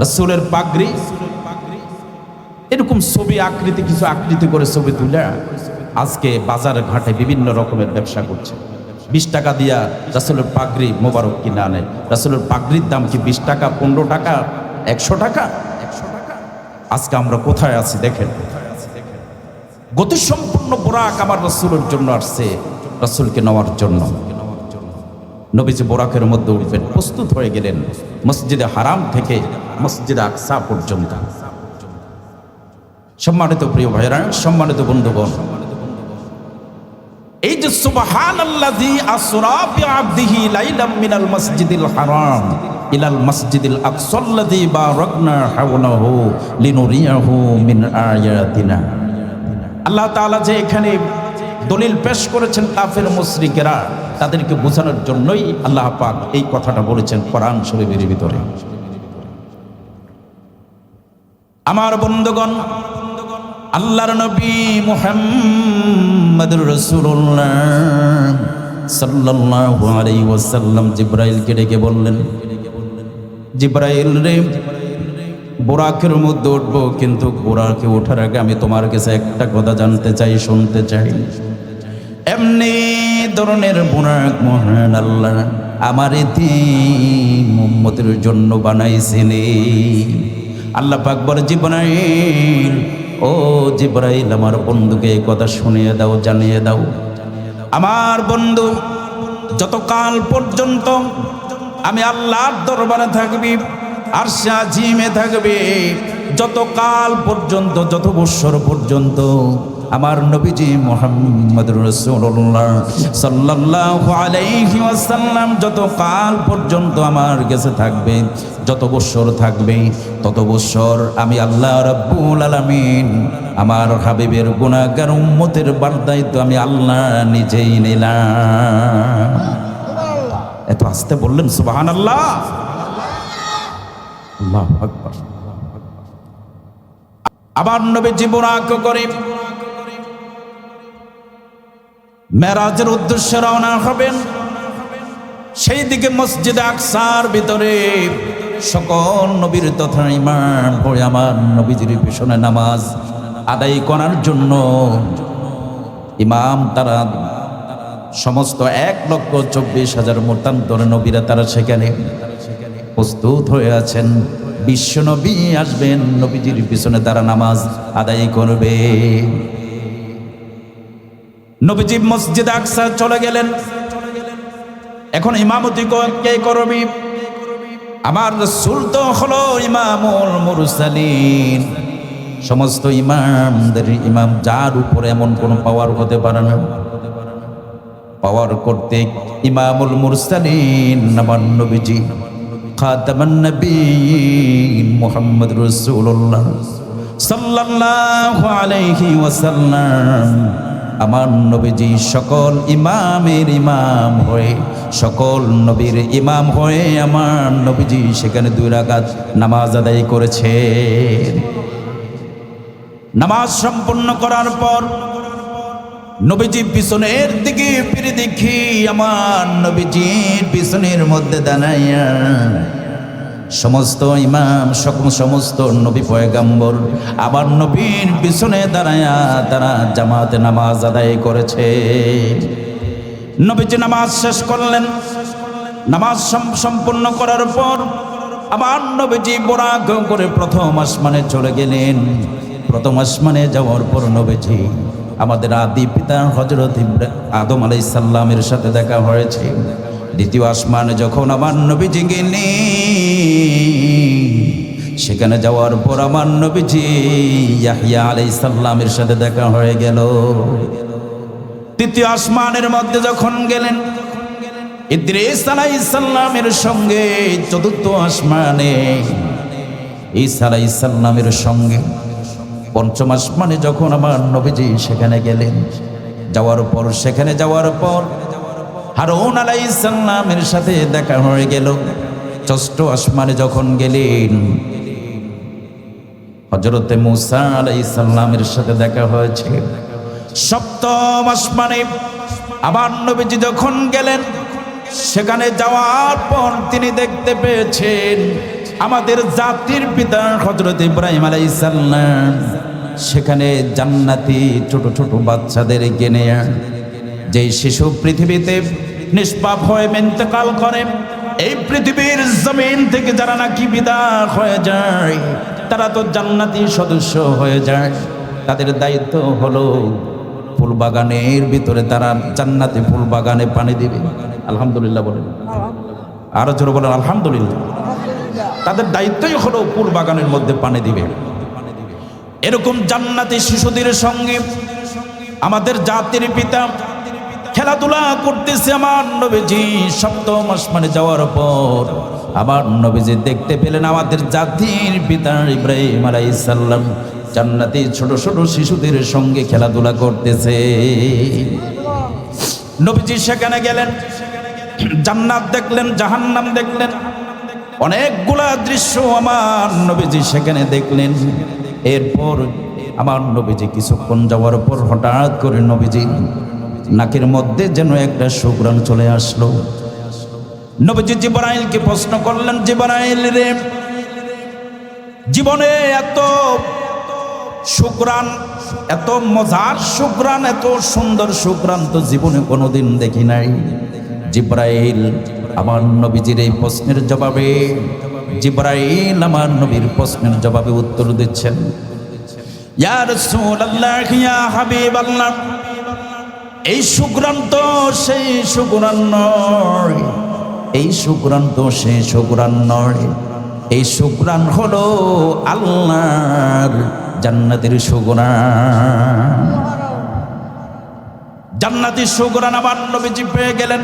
রাসূলের পাগড়ি, এরকম ছবি আকৃতি, কিছু আকৃতি করে ছবি তুলে আজকে বাজার ঘাটে বিভিন্ন রকমের ব্যবসা করছে। 20 টাকা দিয়া রাসূলের পাগড়ি মোবারক কিনে আনে। রাসূলের পাগড়ির দাম কি 20 টাকা, 15 টাকা, 100 টাকা? আজকে আমরা কোথায় আছি দেখেন। গতিসম্পন্ন বোরাক আমার রাসূলের জন্য আসছে, রাসূলকে নেওয়ার জন্য। নবীজি বোরাকের মধ্যে উঠবেন, প্রস্তুত হয়ে গেলেন মসজিদে হারাম থেকে মসজিদে আকসা পর্যন্ত। সম্মানিত প্রিয় ভাইরা, সম্মানিত বন্ধুগণ, এই যে সুবহানাল্লাযী আসরা বিআবদিহি লাইলাম মিনাল মসজিদিল হারাম ইলাল মসজিদিল আকসাল্লাযী বারাকনা হাওলাহু লিনুরিয়াহু মিন আয়াতিনা। আল্লাহ তাআলা যে এখানে দলিল পেশ করেছেন কাফের মুশরিকেরা, তাদেরকে বোঝানোর জন্যই আল্লাহ পাক এই কথাটা বলেছেন কোরআন শরীফের ভিতরে। আমার বন্ধুগণ, আল্লাহর নবী মুহাম্মদুর রাসূলুল্লাহ সাল্লাল্লাহু আলাইহি ওয়াসাল্লাম জিবরাইলকে ডেকে বললেন, জিবরাইল রে, বোরাকের মধ্যে উঠবো, কিন্তু বোরাকে ওঠার আগে আমি তোমার কাছে একটা কথা জানতে চাই, শুনতে চাই। এমনি ধরনের গুনাহ মহান আল্লাহ আমার এতিম উম্মতের জন্য বানাইছিলেন। আল্লাহ পাক বলে, জিবরাইল, ও জিবরাইল, আমার বন্ধুকে এই কথা শুনিয়ে দাও, জানিয়ে দাও, আমার বন্ধু যতকাল পর্যন্ত আমি আল্লাহর দরবারে থাকবি, আরশে আজিমে থাকবে, যতকাল পর্যন্ত, যত বৎসর পর্যন্ত আমার নবীজি মুহাম্মদ রাসূলুল্লাহ সাল্লাল্লাহু আলাইহি ওয়াসাল্লাম যতকাল পর্যন্ত আমার কাছে থাকবে, যত বৎসর থাকবে, তত বৎসর আমি আল্লাহ রাব্বুল আলামিন আমার হাবিবের গুনাহগার উম্মতের দায়িত্ব আমি আল্লাহ নিজেই নিলাম। এত আস্তে বললেন সুবহানাল্লাহ, আল্লাহু আকবার। আবার নবীজি বুরাক করে মেরাজের উদ্দেশ্যে রওনা হবেন। সেই দিকে মসজিদে আকসার ভিতরে সকল নবীর তথা ইমাম পড়ে আমার নবীজির পিছনে নামাজ আদায় করার জন্য ইমাম তারা সমস্ত 1,24,000 মতান্তর নবীরা তারা সেখানে প্রস্তুত হয়ে আছেন। বিশ্ব নবী আসবেন, নবীজির পিছনে তারা নামাজ আদায় করবে। নবীজি মসজিদ আকসা চলে গেলেন। এখন ইমামতি কে করবি? আমার রাসূল তো হলো ইমামুল মুরসালিন, সমস্ত ইমামদের ইমাম, যার উপরে এমন কোন পাওয়ার হতে পারে না। পাওয়ার করতে ইমামুল মুরসালিন আমার নবীজি খাতামান নবীন মুহাম্মদ রাসূলুল্লাহ সাল্লাল্লাহু আলাইহি ওয়াসাল্লাম আমার নবীজি সকল ইমামের ইমাম হয়ে, সকল নবীর ইমাম হয়ে আমার নবীজি সেখানে 2 রাকাত নামাজ আদায় করেছে। নামাজ সম্পূর্ণ করার পর নবীজি পিছনের দিকে ফিরে দেখি আমার নবীজির পিছনের মধ্যে দাঁড়াইয়া সমস্ত ইমাম, সমস্ত নবী পয়গম্বর আবার নবীর পিছনে দাঁড়ায়া তারা জামাতে নামাজ আদায় করেছে। নবীজি নামাজ শেষ করলেন। নামাজ সম্পূর্ণ করার পর আবার নবীজি বুরাক করে প্রথম আসমানে চলে গেলেন। প্রথম আসমানে যাওয়ার পর নবীজি আমাদের আদি পিতা হযরত আদম আলাইহিস সালামের সাথে দেখা হয়েছে। দ্বিতীয় আসমানে যখন আমার নবীজি গেলেন, সেখানে যাওয়ার পর আমার নবীজি ইয়াহইয়া আলাইহিস সালামের সাথে দেখা হয়ে গেল। তৃতীয় আসমানের মধ্যে যখন গেলেন, ইদ্রিস আলাইহিস সালামের সঙ্গে। চতুর্থ আসমানে ঈসা আলাইহিস সালামের সঙ্গে। পঞ্চম আসমানে যখন আমার নবীজি সেখানে গেলেন, সেখানে যাওয়ার পর হারুন আলাইহিস সালামের সাথে দেখা হয়ে গেল। ষষ্ঠ আসমানে যখন গেলেন, হযরতে মূসা আলাইহিস সালামের সাথে দেখা হয়েছে। সপ্তম আসমানে আবার নবীজি যখন গেলেন, সেখানে যাওয়ার পর তিনি দেখতে পেয়েছেন আমাদের জাতির পিতা হযরত ইব্রাহিম আলাইহিস সালাম সেখানে জান্নাতি ছোট ছোট বাচ্চাদের কিনে, যে শিশু পৃথিবীতে নিষ্পাপ হয়ে ইন্তেকাল করে, এই পৃথিবীর জমিন থেকে যারা নাকি বিদায় হয়ে যায় তারা তো জান্নাতি সদস্য হয়ে যায়। তাদের দায়িত্ব হলো ফুল বাগানের ভিতরে তারা জান্নাতি ফুল বাগানে পানি দিবে। আলহামদুলিল্লাহ বলেন, আরো জোরে বলেন আলহামদুলিল্লাহ। তাদের দায়িত্বই হলো ফুল বাগানের মধ্যে পানি দিবে। এরকম জান্নাতি শিশুদের সঙ্গে আমাদের জাতির পিতা খেলাধুলা করতেছে। আমার নবীজি সপ্তম আসমানে যাওয়ার পর আমার নবীজি দেখতে পেলেন আমাদের জাতির পিতা ইব্রাহিম আলাইহিস সালাম জান্নাতি ছোট ছোট শিশুদের সঙ্গে খেলাধুলা করতেছে। নবীজি সেখানে গেলেন, জান্নাত দেখলেন, জাহান্নাম দেখলেন, অনেকগুলা দৃশ্য আমার নবীজি সেখানে দেখলেন। এরপর আমার নবীজি কিছুক্ষণ যাওয়ার পর হঠাৎ করে নবীজি নাকের মধ্যে যেন একটা সুঘ্রাণ চলে আসলো। নবীজি জিবরাইলকে প্রশ্ন করলেন, জিবরাইল রে, জীবনে এত শুকরান, এত মজার শুকরান, এত সুন্দর শুকরান তো জীবনে কোনোদিন দেখি নাই। জিব্রাইল আমার নবীজির এই প্রশ্নের জবাবে, জিব্রাইল আমার নবীর প্রশ্নের জবাবে উত্তর দিচ্ছেন, ইয়া রাসূলুল্লাহ, ইয়া হাবিবাল্লাহ, এই শুকরান তো সেই শুকরান নয়, এই শুকরান তো সেই শুকরান নয়, এই শুকরান হলো আল্লাহর জান্নাতের শুকরান। জান্নাতের শুকরান আমার নবীজি পেয়ে গেলেন।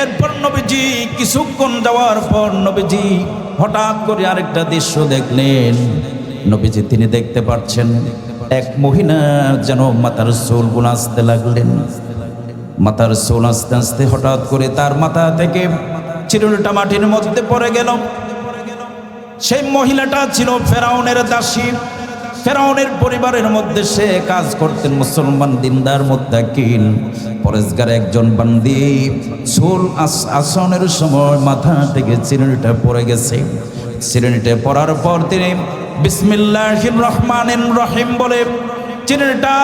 এরপর নবীজি কিছুক্ষণ যাওয়ার পর নবীজি হঠাৎ করে আরেকটা দৃশ্য দেখলেন। নবীজি তিনি দেখতে পাচ্ছেন এক মহিলা যেন মাথার চুলগুলো আসতে লাগলেন। মাথার চুল আস্তে আস্তে হঠাৎ করে তার মাথা থেকে চিরুনিটা মাটির মধ্যে পড়ে গেল। সেই মহিলাটা ছিল ফেরাউনের দাসী। ফেরাউনের পরিবারের মধ্যে সে কাজ করতেন, মুসলমান দিনদার মুত্তাকিন পরেশগার একজন বান্দি। চুল আসনের সময় মাথা থেকে চিরুনিটা পড়ে গেছে। চিরুনিটা পড়ার পর তিনি বিসমিল্লাহির রহমানির রহিম বলে চিরুনিটা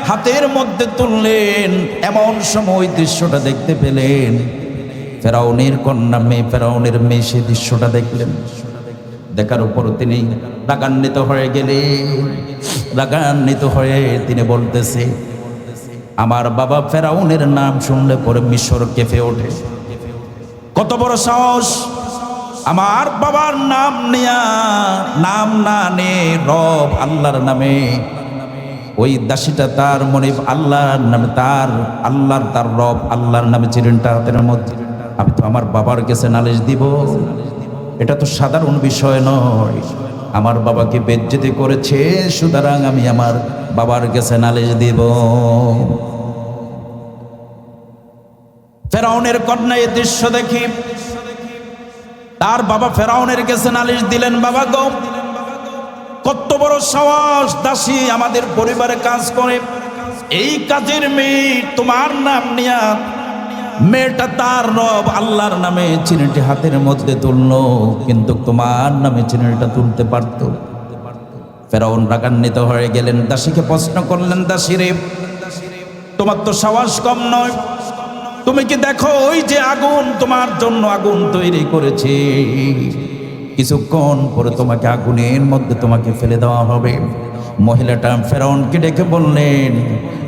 হাতের মধ্যে তুললেন। এমন সময় দৃশ্যটা দেখতে পেলেন, ফেরাউনের কন্যা মেয়ে, ফেরাউনের মেয়ে সে দৃশ্যটা দেখলেন। দেখার উপর তিনি রাগান্বিত হয়ে গেলেন। রাগান্বিত হয়ে তিনি বলতেছে, আমার বাবা ফেরাউনের নাম শুনলে পরে মিশর কেঁপে ওঠে। কত বড় সাহস! আমার বাবার নাম নিয়া, নাম না নে রব আল্লাহর নামে, ওই দাসীটা তার মনে আল্লাহর নামে, তার আল্লাহর, তার রব আল্লাহর নামে চিরুনিটা হাতের মধ্যে, আমি তো আমার বাবার কাছে নালিশ দিব? এটা তো সাধারণ বিষয় নয়। আমার বাবাকে বেজ্জতি করেছে, সুতরাং আমি আমার বাবার কাছে নালিশ দিব। ফেরাউনের কন্যা এই দৃশ্য দেখি তার বাবা ফেরাউনের কাছে নালিশ দিলেন, বাবা গো, কত বড় সাহস! দাসী আমাদের পরিবারে কাজ করে, এই কাজের মেয়ে তোমার নাম নিয়া, মেয়েটা তার রব আল্লাহর নামে চিরুনিটি হাতের মধ্যে তুললো, কিন্তু তোমার নামে চিরুনিটা তুলতে পারত। ফেরাউন রাগান্বিত হয়ে গেলেন। দাসীকে প্রশ্ন করলেন, দাসী রে, তোমার তো সাহস কম নয়, তুমি কি দেখো ওই যে আগুন, তোমার জন্য আগুন তৈরি করেছে, কিছুক্ষণ পরে তোমাকে আগুনের মধ্যে তোমাকে ফেলে দেওয়া হবে। মহিলাটা ফেরাউনকে ডেকে বললেন,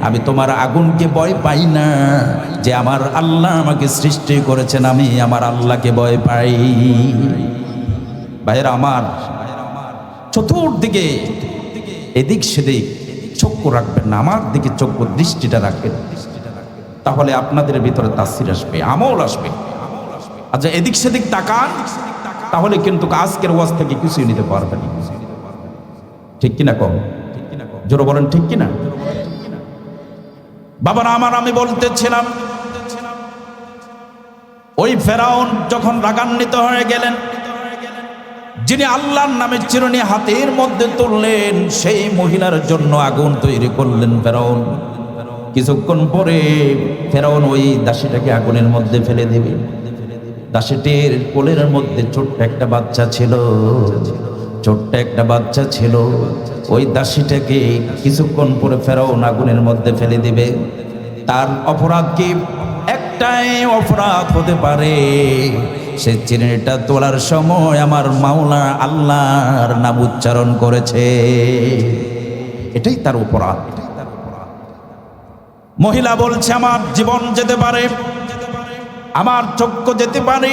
আমি তোমার আগুনকে ভয় পাই না, যে আমার আল্লাহ আমাকে সৃষ্টি করেছেন, আমি আমার আল্লাহকে ভয় পাই। ভাইয়েরা আমার, চতুর্দিকে এদিক সেদিক চক্ষু রাখবেন না, আমার দিকে চক্ষু দৃষ্টিটা রাখবেন, তাহলে আপনাদের ভিতরে তাসির আসবে, আমল আসবে। আচ্ছা এদিক সেদিক তাকান, তাহলে কিন্তু আজকের ওয়াজ থেকে কিছুই নিতে পারবেন। ঠিক কিনা কম? জোরে বলেন ঠিক কিনা? বাবারা আমার, আমি বলতেছিলাম ওই ফেরাউন যখন রাগান্বিত হয়ে গেলেন, যিনি আল্লাহর নামে চিরুনি হাতের মধ্যে তুললেন, সেই মহিলার জন্য আগুন তৈরি করলেন ফেরাউন। কিছুক্ষণ পরে ফেরাউন ওই দাসীটাকে আগুনের মধ্যে ফেলে দেবে। দাসীটির কোলের মধ্যে ছোট্ট একটা বাচ্চা ছিল, ছোট্ট একটা বাচ্চা ছিল। ওই দাসীটাকে কিছুক্ষণ পরে ফেরাউন আগুনের মধ্যে ফেলে দিবে। তার অপরাধ কি? একটাই অপরাধ হতে পারে, সে চিরুনিটা তোলার সময় আমার মাওলা আল্লাহর নাম উচ্চারণ করেছে, এটাই তার অপরাধ। মহিলা বলছে, আমার জীবন যেতে পারে, আমার চক্ষু যেতে পারে,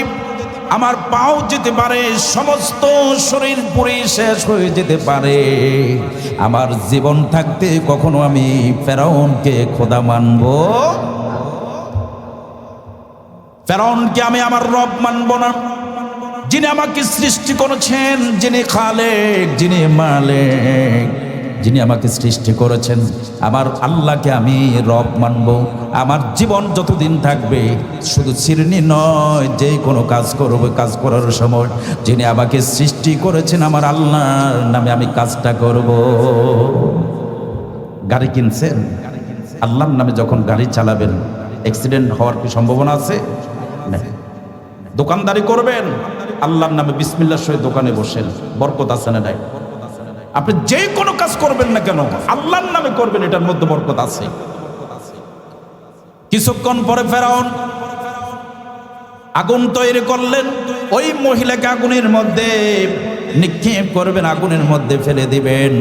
আমার পাও যেতে পারে, সমস্ত শরীর পুরি শেষ হয়ে যেতে পারে, আমার জীবন থাকতে কখনো আমি ফেরাউনকে খোদা মানব, ফেরাউনকে আমি আমার রব মানব না। যিনি আমাকে সৃষ্টি করেছেন, যিনি খালেক, যিনি মালিক, যিনি আমাকে সৃষ্টি করেছেন, আমার আল্লাহকে আমি রব মানব। আমার জীবন যতদিন থাকবে শুধু চিরুনি নয়, যে কোনো কাজ করব, কাজ করার সময় যিনি আমাকে সৃষ্টি করেছেন আমার আল্লাহর নামে আমি কাজটা করব। গাড়ি কিনছেন, আল্লাহর নামে যখন গাড়ি চালাবেন অ্যাক্সিডেন্ট হওয়ার কি সম্ভাবনা আছে? না। দোকানদারি করবেন, আল্লাহর নামে বিসমিল্লাহর সহিত দোকানে বসেন, বরকত আছে না নাই? আপনি যে কোনো কাজ করবেন না কেন আল্লাহর নামে করবেন, এটার মধ্যে বরকত আছে। কিছুক্ষণ পরে ফেরাউন আগুন তৈরি করলেন, ওই মহিলাকে আগুনের মধ্যে নিক্ষেপ করবেন, আগুনের মধ্যে ফেলে দিবেন।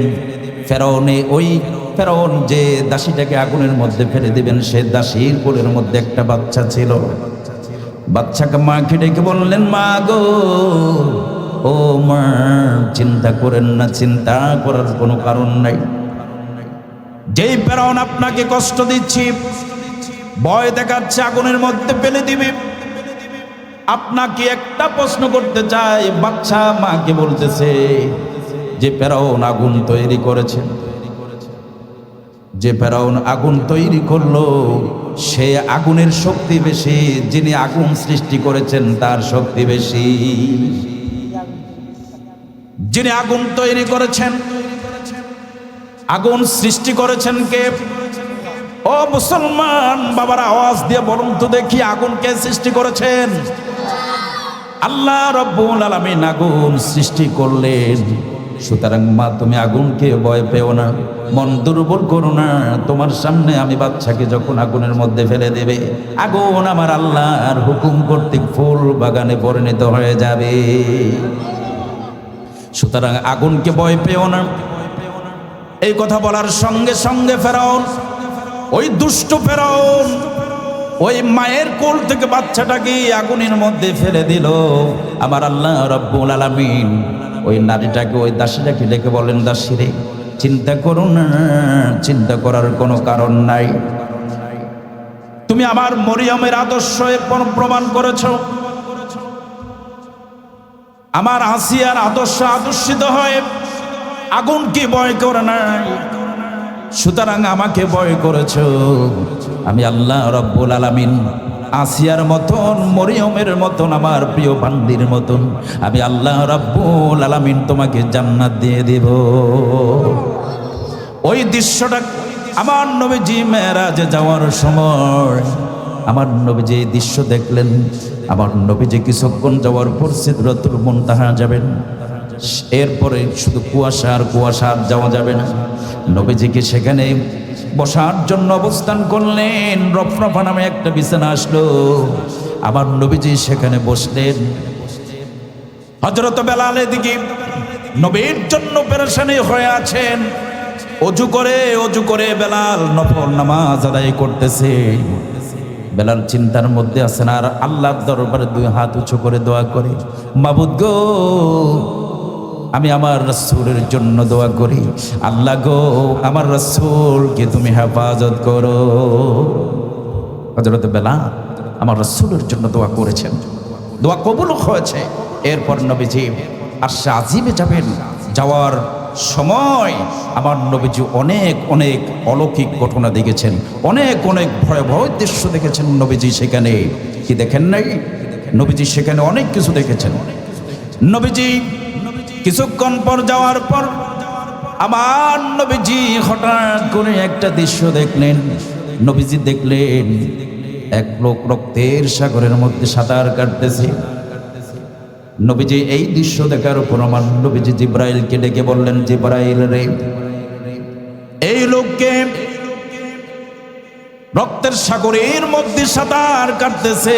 ফেরাউন যে দাসীটাকে আগুনের মধ্যে ফেলে দিবেন, সে দাসীর কোলের মধ্যে একটা বাচ্চা ছিল। বাচ্চাকে মাকে ডেকে বললেন, মা গো, ও মা, চিন্তা করেন না, চিন্তা করার কোনো কারণ নাই। যেই ফেরাউন আপনাকে কষ্ট দিচ্ছি, ভয় দেখাচ্ছে, আগুনের মধ্যে ফেলে দিবে, আপনাকে একটা প্রশ্ন করতে চাই। বাচ্চা মাকে বলতেছে যে ফেরাউন আগুন তৈরি করেছে, যে ফেরাউন আগুন তৈরি করলো, সে আগুনের শক্তি বেশি, যিনি আগুন সৃষ্টি করেছেন তার শক্তি বেশি। যিনি আগুন তৈরি করেছেন, আগুন সৃষ্টি করেছেন কে? ও মুসলমান বাবার, আওয়াজ দিয়ে বলুন তো দেখি, আগুন কে সৃষ্টি করেছেন? আল্লাহ রাব্বুল আলামিন আগুন সৃষ্টি করলেন। সুতরাং মা, তুমি আগুনকে ভয় পেও না, মন দুর্বল করো না। তোমার সামনে আমি বাচ্চাকে যখন আগুনের মধ্যে ফেলে দেবে, আগুন আমার আল্লাহর হুকুম কর্তৃক ফুল বাগানে পরিণত হয়ে যাবে। সুতরাং আগুনকে ভয় পেও না। এই কথা বলার সঙ্গে সঙ্গে ফেরাউন, ওই দুষ্ট ফেরাউন, ওই মায়ের কোল থেকে বাচ্চাটাকে আগুনের মধ্যে ফেলে দিল। আমার আল্লাহ রাব্বুল আলামিন ওই নারীটাকে, ওই দাসীটাকে ডেকে বলেন, দাসীরে, চিন্তা করো না, চিন্তা করার কোনো কারণ নাই। তুমি আমার মরিয়মের আদর্শে প্রমাণ করেছো, আমার আসিয়ার আদর্শ আদর্শিত হয়ে আগুনকে ভয় করে নাই। সুতরাং আমাকে ভয় করেছো। আমি আল্লাহ রাব্বুল আলামিন আসিয়ার মতন, মরিয়মের মতন, আমার প্রিয় বান্দির মতন আমি আল্লাহ রাব্বুল আলামিন তোমাকে জান্নাত দিয়ে দেব। ওই দৃশ্যটা আমার নবীজি মেরাজে যাওয়ার সময় আমার নবীজি এই দৃশ্য দেখলেন। আমার নবীজি কিছুক্ষণ যাওয়ার পর সিদরাতুল মুনতাহা যাবেন, এরপরে শুধু কুয়াশা আর কুয়াশা, যাওয়া যাবে না। নবীজিকে সেখানে বসার জন্য অবস্থান করলেন। রফরফা নামে একটা বিছানা আসলো, আমার নবীজি সেখানে বসলেন। হযরত বেলাল এদিকে নবীর জন্য পেরেশানি হয়ে আছেন। অজু করে বেলাল নফল নামাজ আদায় করতেছে। বেলাল চিন্তার মধ্যে আছেন আর আল্লাহর দরবারে দুই হাত উঁচু করে দোয়া করে, মাবুদ গো, আমি আমার রাসূলের জন্য দোয়া করি, আল্লাহ গো, আমার রাসূলকে তুমি হেফাজত করো। হযরত বেলাল আমার রাসূলের জন্য দোয়া করেছেন, দোয়া কবুল হয়েছে। এরপর নবীজি আরশে আজিমে যাবেন। যাওয়ার সময় আমার নবীজি অনেক অনেক অলৌকিক ঘটনা দেখেছেন, অনেক অনেক ভয়াবহ দৃশ্য দেখেছেন। নবীজি সেখানে কি দেখেন নাই? নবীজি সেখানে অনেক কিছু দেখেছেন। নবীজি কিছুক্ষণ পর যাওয়ার পর আমার নবীজি হঠাৎ করে একটা দৃশ্য দেখলেন। নবীজি দেখলেন এক লোক রক্তের সাগরের মধ্যে সাঁতার কাটতেছে। নবীজি এই দৃশ্য দেখার উপর আমার নবীজি জিব্রাইলকে ডেকে বললেন, জিব্রাইল রে, এই লোককে রক্তের সাগরের মধ্যে সাঁতার কাটতেছে,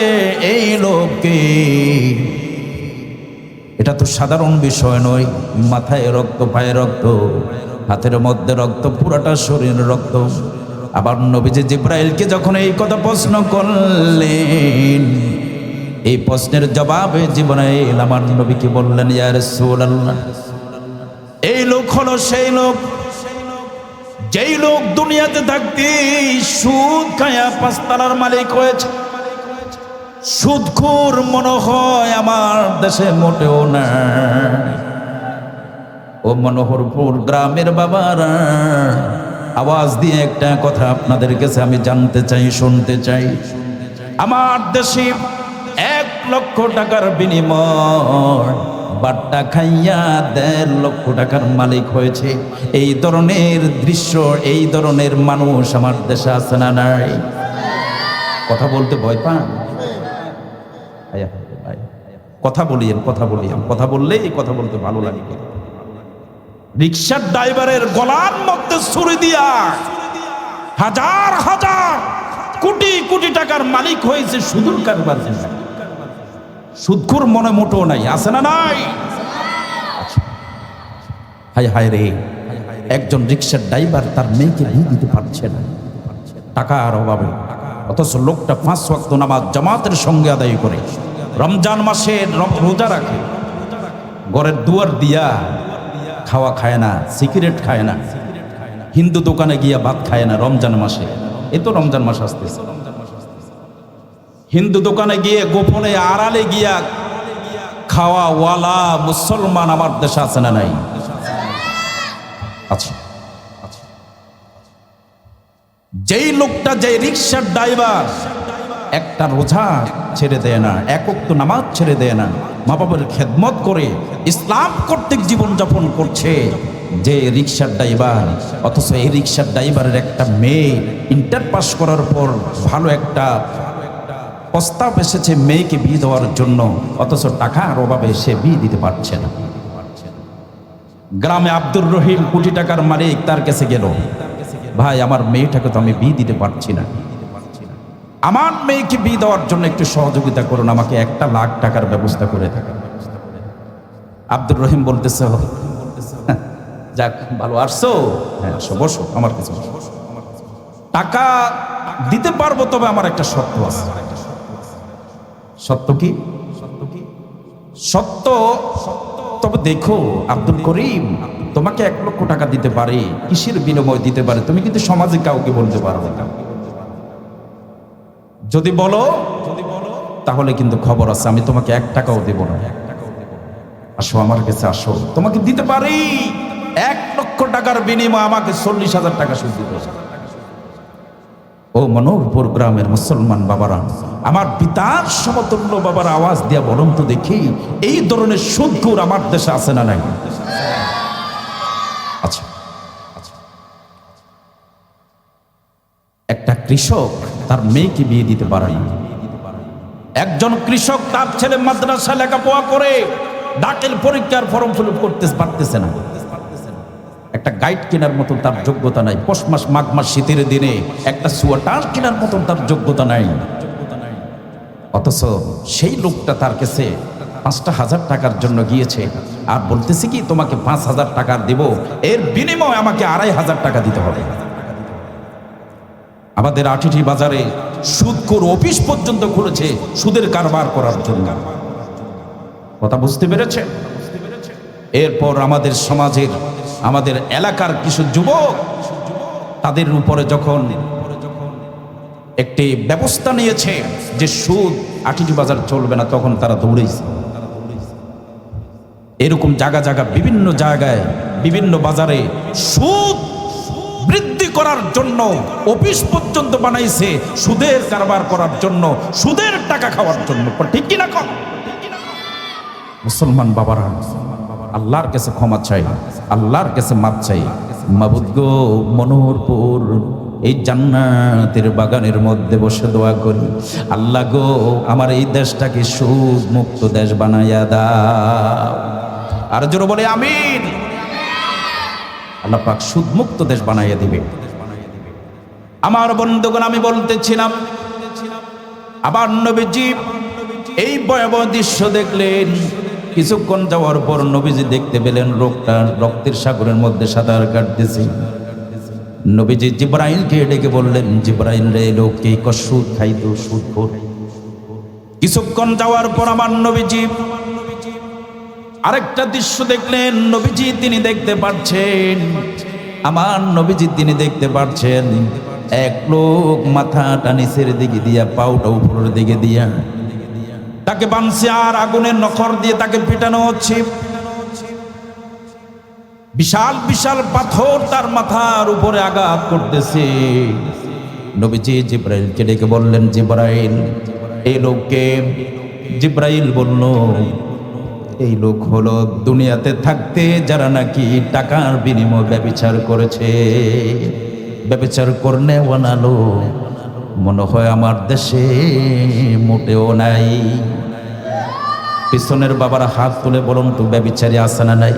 এই লোককে, এটা তো সাধারণ বিষয় নয়। মাথায় রক্ত, পায়ে রক্ত, হাতের মধ্যে রক্ত, পুরাটা শরীর রক্ত। আবার নবীজি জিব্রাইলকে যখন এই কথা প্রশ্ন করলেন, এই প্রশ্নের জবাবে জিব্রাইল আমার নবীকে বললেন, ইয়া রাসূলুল্লাহ, এই লোক হলো সেই লোক, যেই লোক দুনিয়াতে থাকতে সুদ খায়া পাঁচতলার মালিক হয়েছে। সুদখোর মনে হয় আমার দেশে মোটেও না। ও মনোহরপুর গ্রামের বাবারা, আওয়াজ দিয়ে একটা কথা আপনাদের কাছে আমি জানতে চাই, শুনতে চাই। আমার দেশে 1 লক্ষ টাকার বিনিময় বাট্টা খাইয়া 1.5 লক্ষ টাকার মালিক হয়েছে। এই ধরনের দৃশ্য, এই ধরনের মানুষ আমার দেশে আছে না নাই? কথা বলতে ভয় পান? কথা বলিয়েন, কথা বললেই কথা বলতে ভালো লাগে। রিক্সার ড্রাইভারের গলার মধ্যে ছুরি দিয়া হাজার হাজার কোটি কোটি টাকার মালিক হয়েছে সুদূর কারবার। সুদখোর মনে মোটেও নাই, আছে না নাই? হায় হায় রে, একজন রিক্সার ড্রাইভার তার মেয়েকে বিয়ে দিতে পারছে না টাকার অভাবে, অথচ লোকটা 5 ওয়াক্ত নামাজ জামাতের সঙ্গে আদায় করে, রমজান মাসে রোজা রাখে, ঘরের দুয়ার দিয়া খাওয়া খায় না, সিগারেট খায় না, হিন্দু দোকানে গিয়া ভাত খায় না রমজান মাসে। এই তো রমজান মাস আসতেছে, হিন্দু দোকানে গিয়ে গোপনে আড়ালে গিয়া খাওয়া ওয়ালা মুসলমান আমার দেশে আছে না নাই? আচ্ছা, যেই লোকটা, যে রিক্সার ড্রাইভার একটা রোজা ছেড়ে দেয় না, এক ওয়াক্ত নামাজ ছেড়ে দেয় না, মা বাবার খেদমত করে ইসলাম কর্তৃক জীবনযাপন করছে, যে রিক্সার ড্রাইভার, অথচ এই রিক্সার ড্রাইভারের একটা মেয়ে ইন্টার পাস করার পর ভালো একটা প্রস্তাব এসেছে মেয়েকে বিয়ে দেওয়ার জন্য, অথচ টাকার অভাবে সে বিয়ে দিতে পারছে না। গ্রামে আব্দুর রহিম কোটি টাকার মালিক, তার কাছে গেল, ভাই আমার মেয়েটাকে তো আমি বিয়ে দিতে পারছি না, আমার মেয়েকে বিয়ে দেওয়ার জন্য একটু সহযোগিতা করুন, আমাকে 1 লাখ টাকার ব্যবস্থা করে থাকে। আব্দুর রহিম বলতেছে, যাক ভালো আসছো, হ্যাঁ আসো, বসো আমার কাছে, টাকা দিতে পারবো, তবে আমার একটা শর্ত আছে। সত্য কি? সত্য, তবে দেখো আব্দুল করিম, তোমাকে 1 লক্ষ টাকা দিতে পারে, কিসের বিনিময় দিতে পারে, তুমি কিন্তু সমাজে কাউকে বলতে পারবে না। যদি বলো তাহলে কিন্তু খবর আছে, আমি তোমাকে 1 টাকাও দেব না। আসো আমার কাছে, আসো, তোমাকে দিতে পারি 1 লক্ষ টাকার বিনিময় আমাকে 40,000 টাকা সুদ দিতে হবে। ও মনোহরপুর গ্রামের মুসলমান বাবারা, আমার পিতার সমতুল্য বাবার আওয়াজ দিয়া বলুন তো দেখি, এই ধরনের সুদখোর আমার দেশে আছে না নাই? আচ্ছা, একটা কৃষক তার মেয়েকে বিয়ে দিতে পারে না। একজন কৃষক তার ছেলে মাদ্রাসা লেখাপড়া করে দাখিল পরীক্ষার ফর্ম ফিল আপ করতে পারতেছে না, একটা গাইড কেনার মতো তার যোগ্যতা নাই, পৌষ মাস মাঘ মাস শীতের দিনে একটা সোয়েটার কেনার মতো তার যোগ্যতা নাই, অথচ সেই লোকটা তার কাছে 5,000 টাকার জন্য গিয়েছে, আর বলতেছে কি তোমাকে 5,000 টাকা দেব, এর বিনিময়ে আমাকে 2,500 টাকা দিতে হবে। আমাদের আটিটি বাজারে সুদখোর অফিস পর্যন্ত খুলেছে সুদের কারবার করার জন্য, কথা বুঝতে পেরেছে? এরপর আমাদের সমাজের, আমাদের এলাকার কিছু যুবক, তাদের উপরে যখন একটি ব্যবস্থা নিয়েছে যে সুদ আটিটি বাজার চলবে না, তখন তারা দৌড়েছে। এরকম জায়গা জায়গা, বিভিন্ন জায়গায়, বিভিন্ন বাজারে সুদ বৃদ্ধি করার জন্য অফিস পর্যন্ত বানাইছে, সুদের কারবার করার জন্য, সুদের টাকা খাওয়ার জন্য। ঠিক কিনা কম? মুসলমান বাবারা, আল্লাহর কাছে ক্ষমা চাই, আল্লাহর কাছে মাপ চাই। মাবুদ গো, মনোহরপুর এই জান্নাতের বাগানের মধ্যে বসে দোয়া করি, আল্লাহ গো আমার এই দেশটাকে সুদ মুক্ত দেশ বানাইয়া দাও। আর জোরে বলে আমিন। আল্লাহ পাক সুদ মুক্ত দেশ বানাইয়া দিবে। আমার বন্ধুগণ, আমি বলতেছিলাম, আবার নবীজি এই ভয়াবহ দৃশ্য দেখলেন। কিছুক্ষণ যাওয়ার পর নবীজি দেখতে পেলেন লোকটা রক্তের সাগরের মধ্যে সাঁতার কাটতেছে। নবীজি জিবরাইলকে ডেকে বললেন, জিবরাইল রে, লোককে সুদ খাইতো, সুদখোর। কিছুক্ষণ যাওয়ার পর আমার নবীজি আরেকটা দৃশ্য দেখলেন। নবীজি তিনি দেখতে পাচ্ছেন, আমার নবীজি তিনি দেখতে পাচ্ছেন, এক লোক মাথাটা নিচের দিকে দিয়া, পাউটা উপরের দিকে দিয়া তাকে বানছে, আর আগুনের নখর দিয়ে তাকে পিটানো হচ্ছে। বিশাল বিশাল পাথর তার মাথার উপরে আঘাত করতেছে। নবীজি জিবরাইলকে ডেকে বললেন, জিবরাইল এই লোককে। জিবরাইল বলল, এই লোক হলো দুনিয়াতে থাকতে যারা নাকি টাকার বিনিময় ব্যভিচার করেছে। ব্যভিচার করনে বানালো, মনে হয় আমার দেশে মোটেও নাই। পিছনের বাবারা হাত তুলে বলুন তো, ব্যভিচারী আছে না নাই?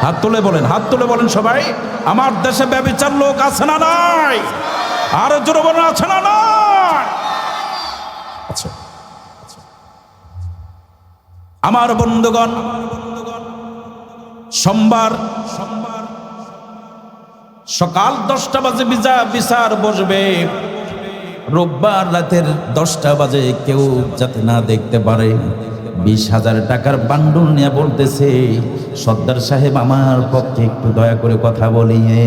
হাত তুলে বলেন, হাত তুলে বলেন সবাই, আমার দেশে ব্যভিচার লোক আছে না নাই? আর জোরে বলেন, আছে না নাই? আচ্ছা, আমার বন্ধুগণ, সোমবার সকাল 10টা বাজে বিচার বসবে, রোববার রাতের 10টা বাজে কেউ যাতে না দেখতে পারে। 20,000 টাকার বান্ডুল নিয়ে বলতেছে, সর্দার সাহেব আমার পক্ষে একটু দয়া করে কথা বলিয়ে।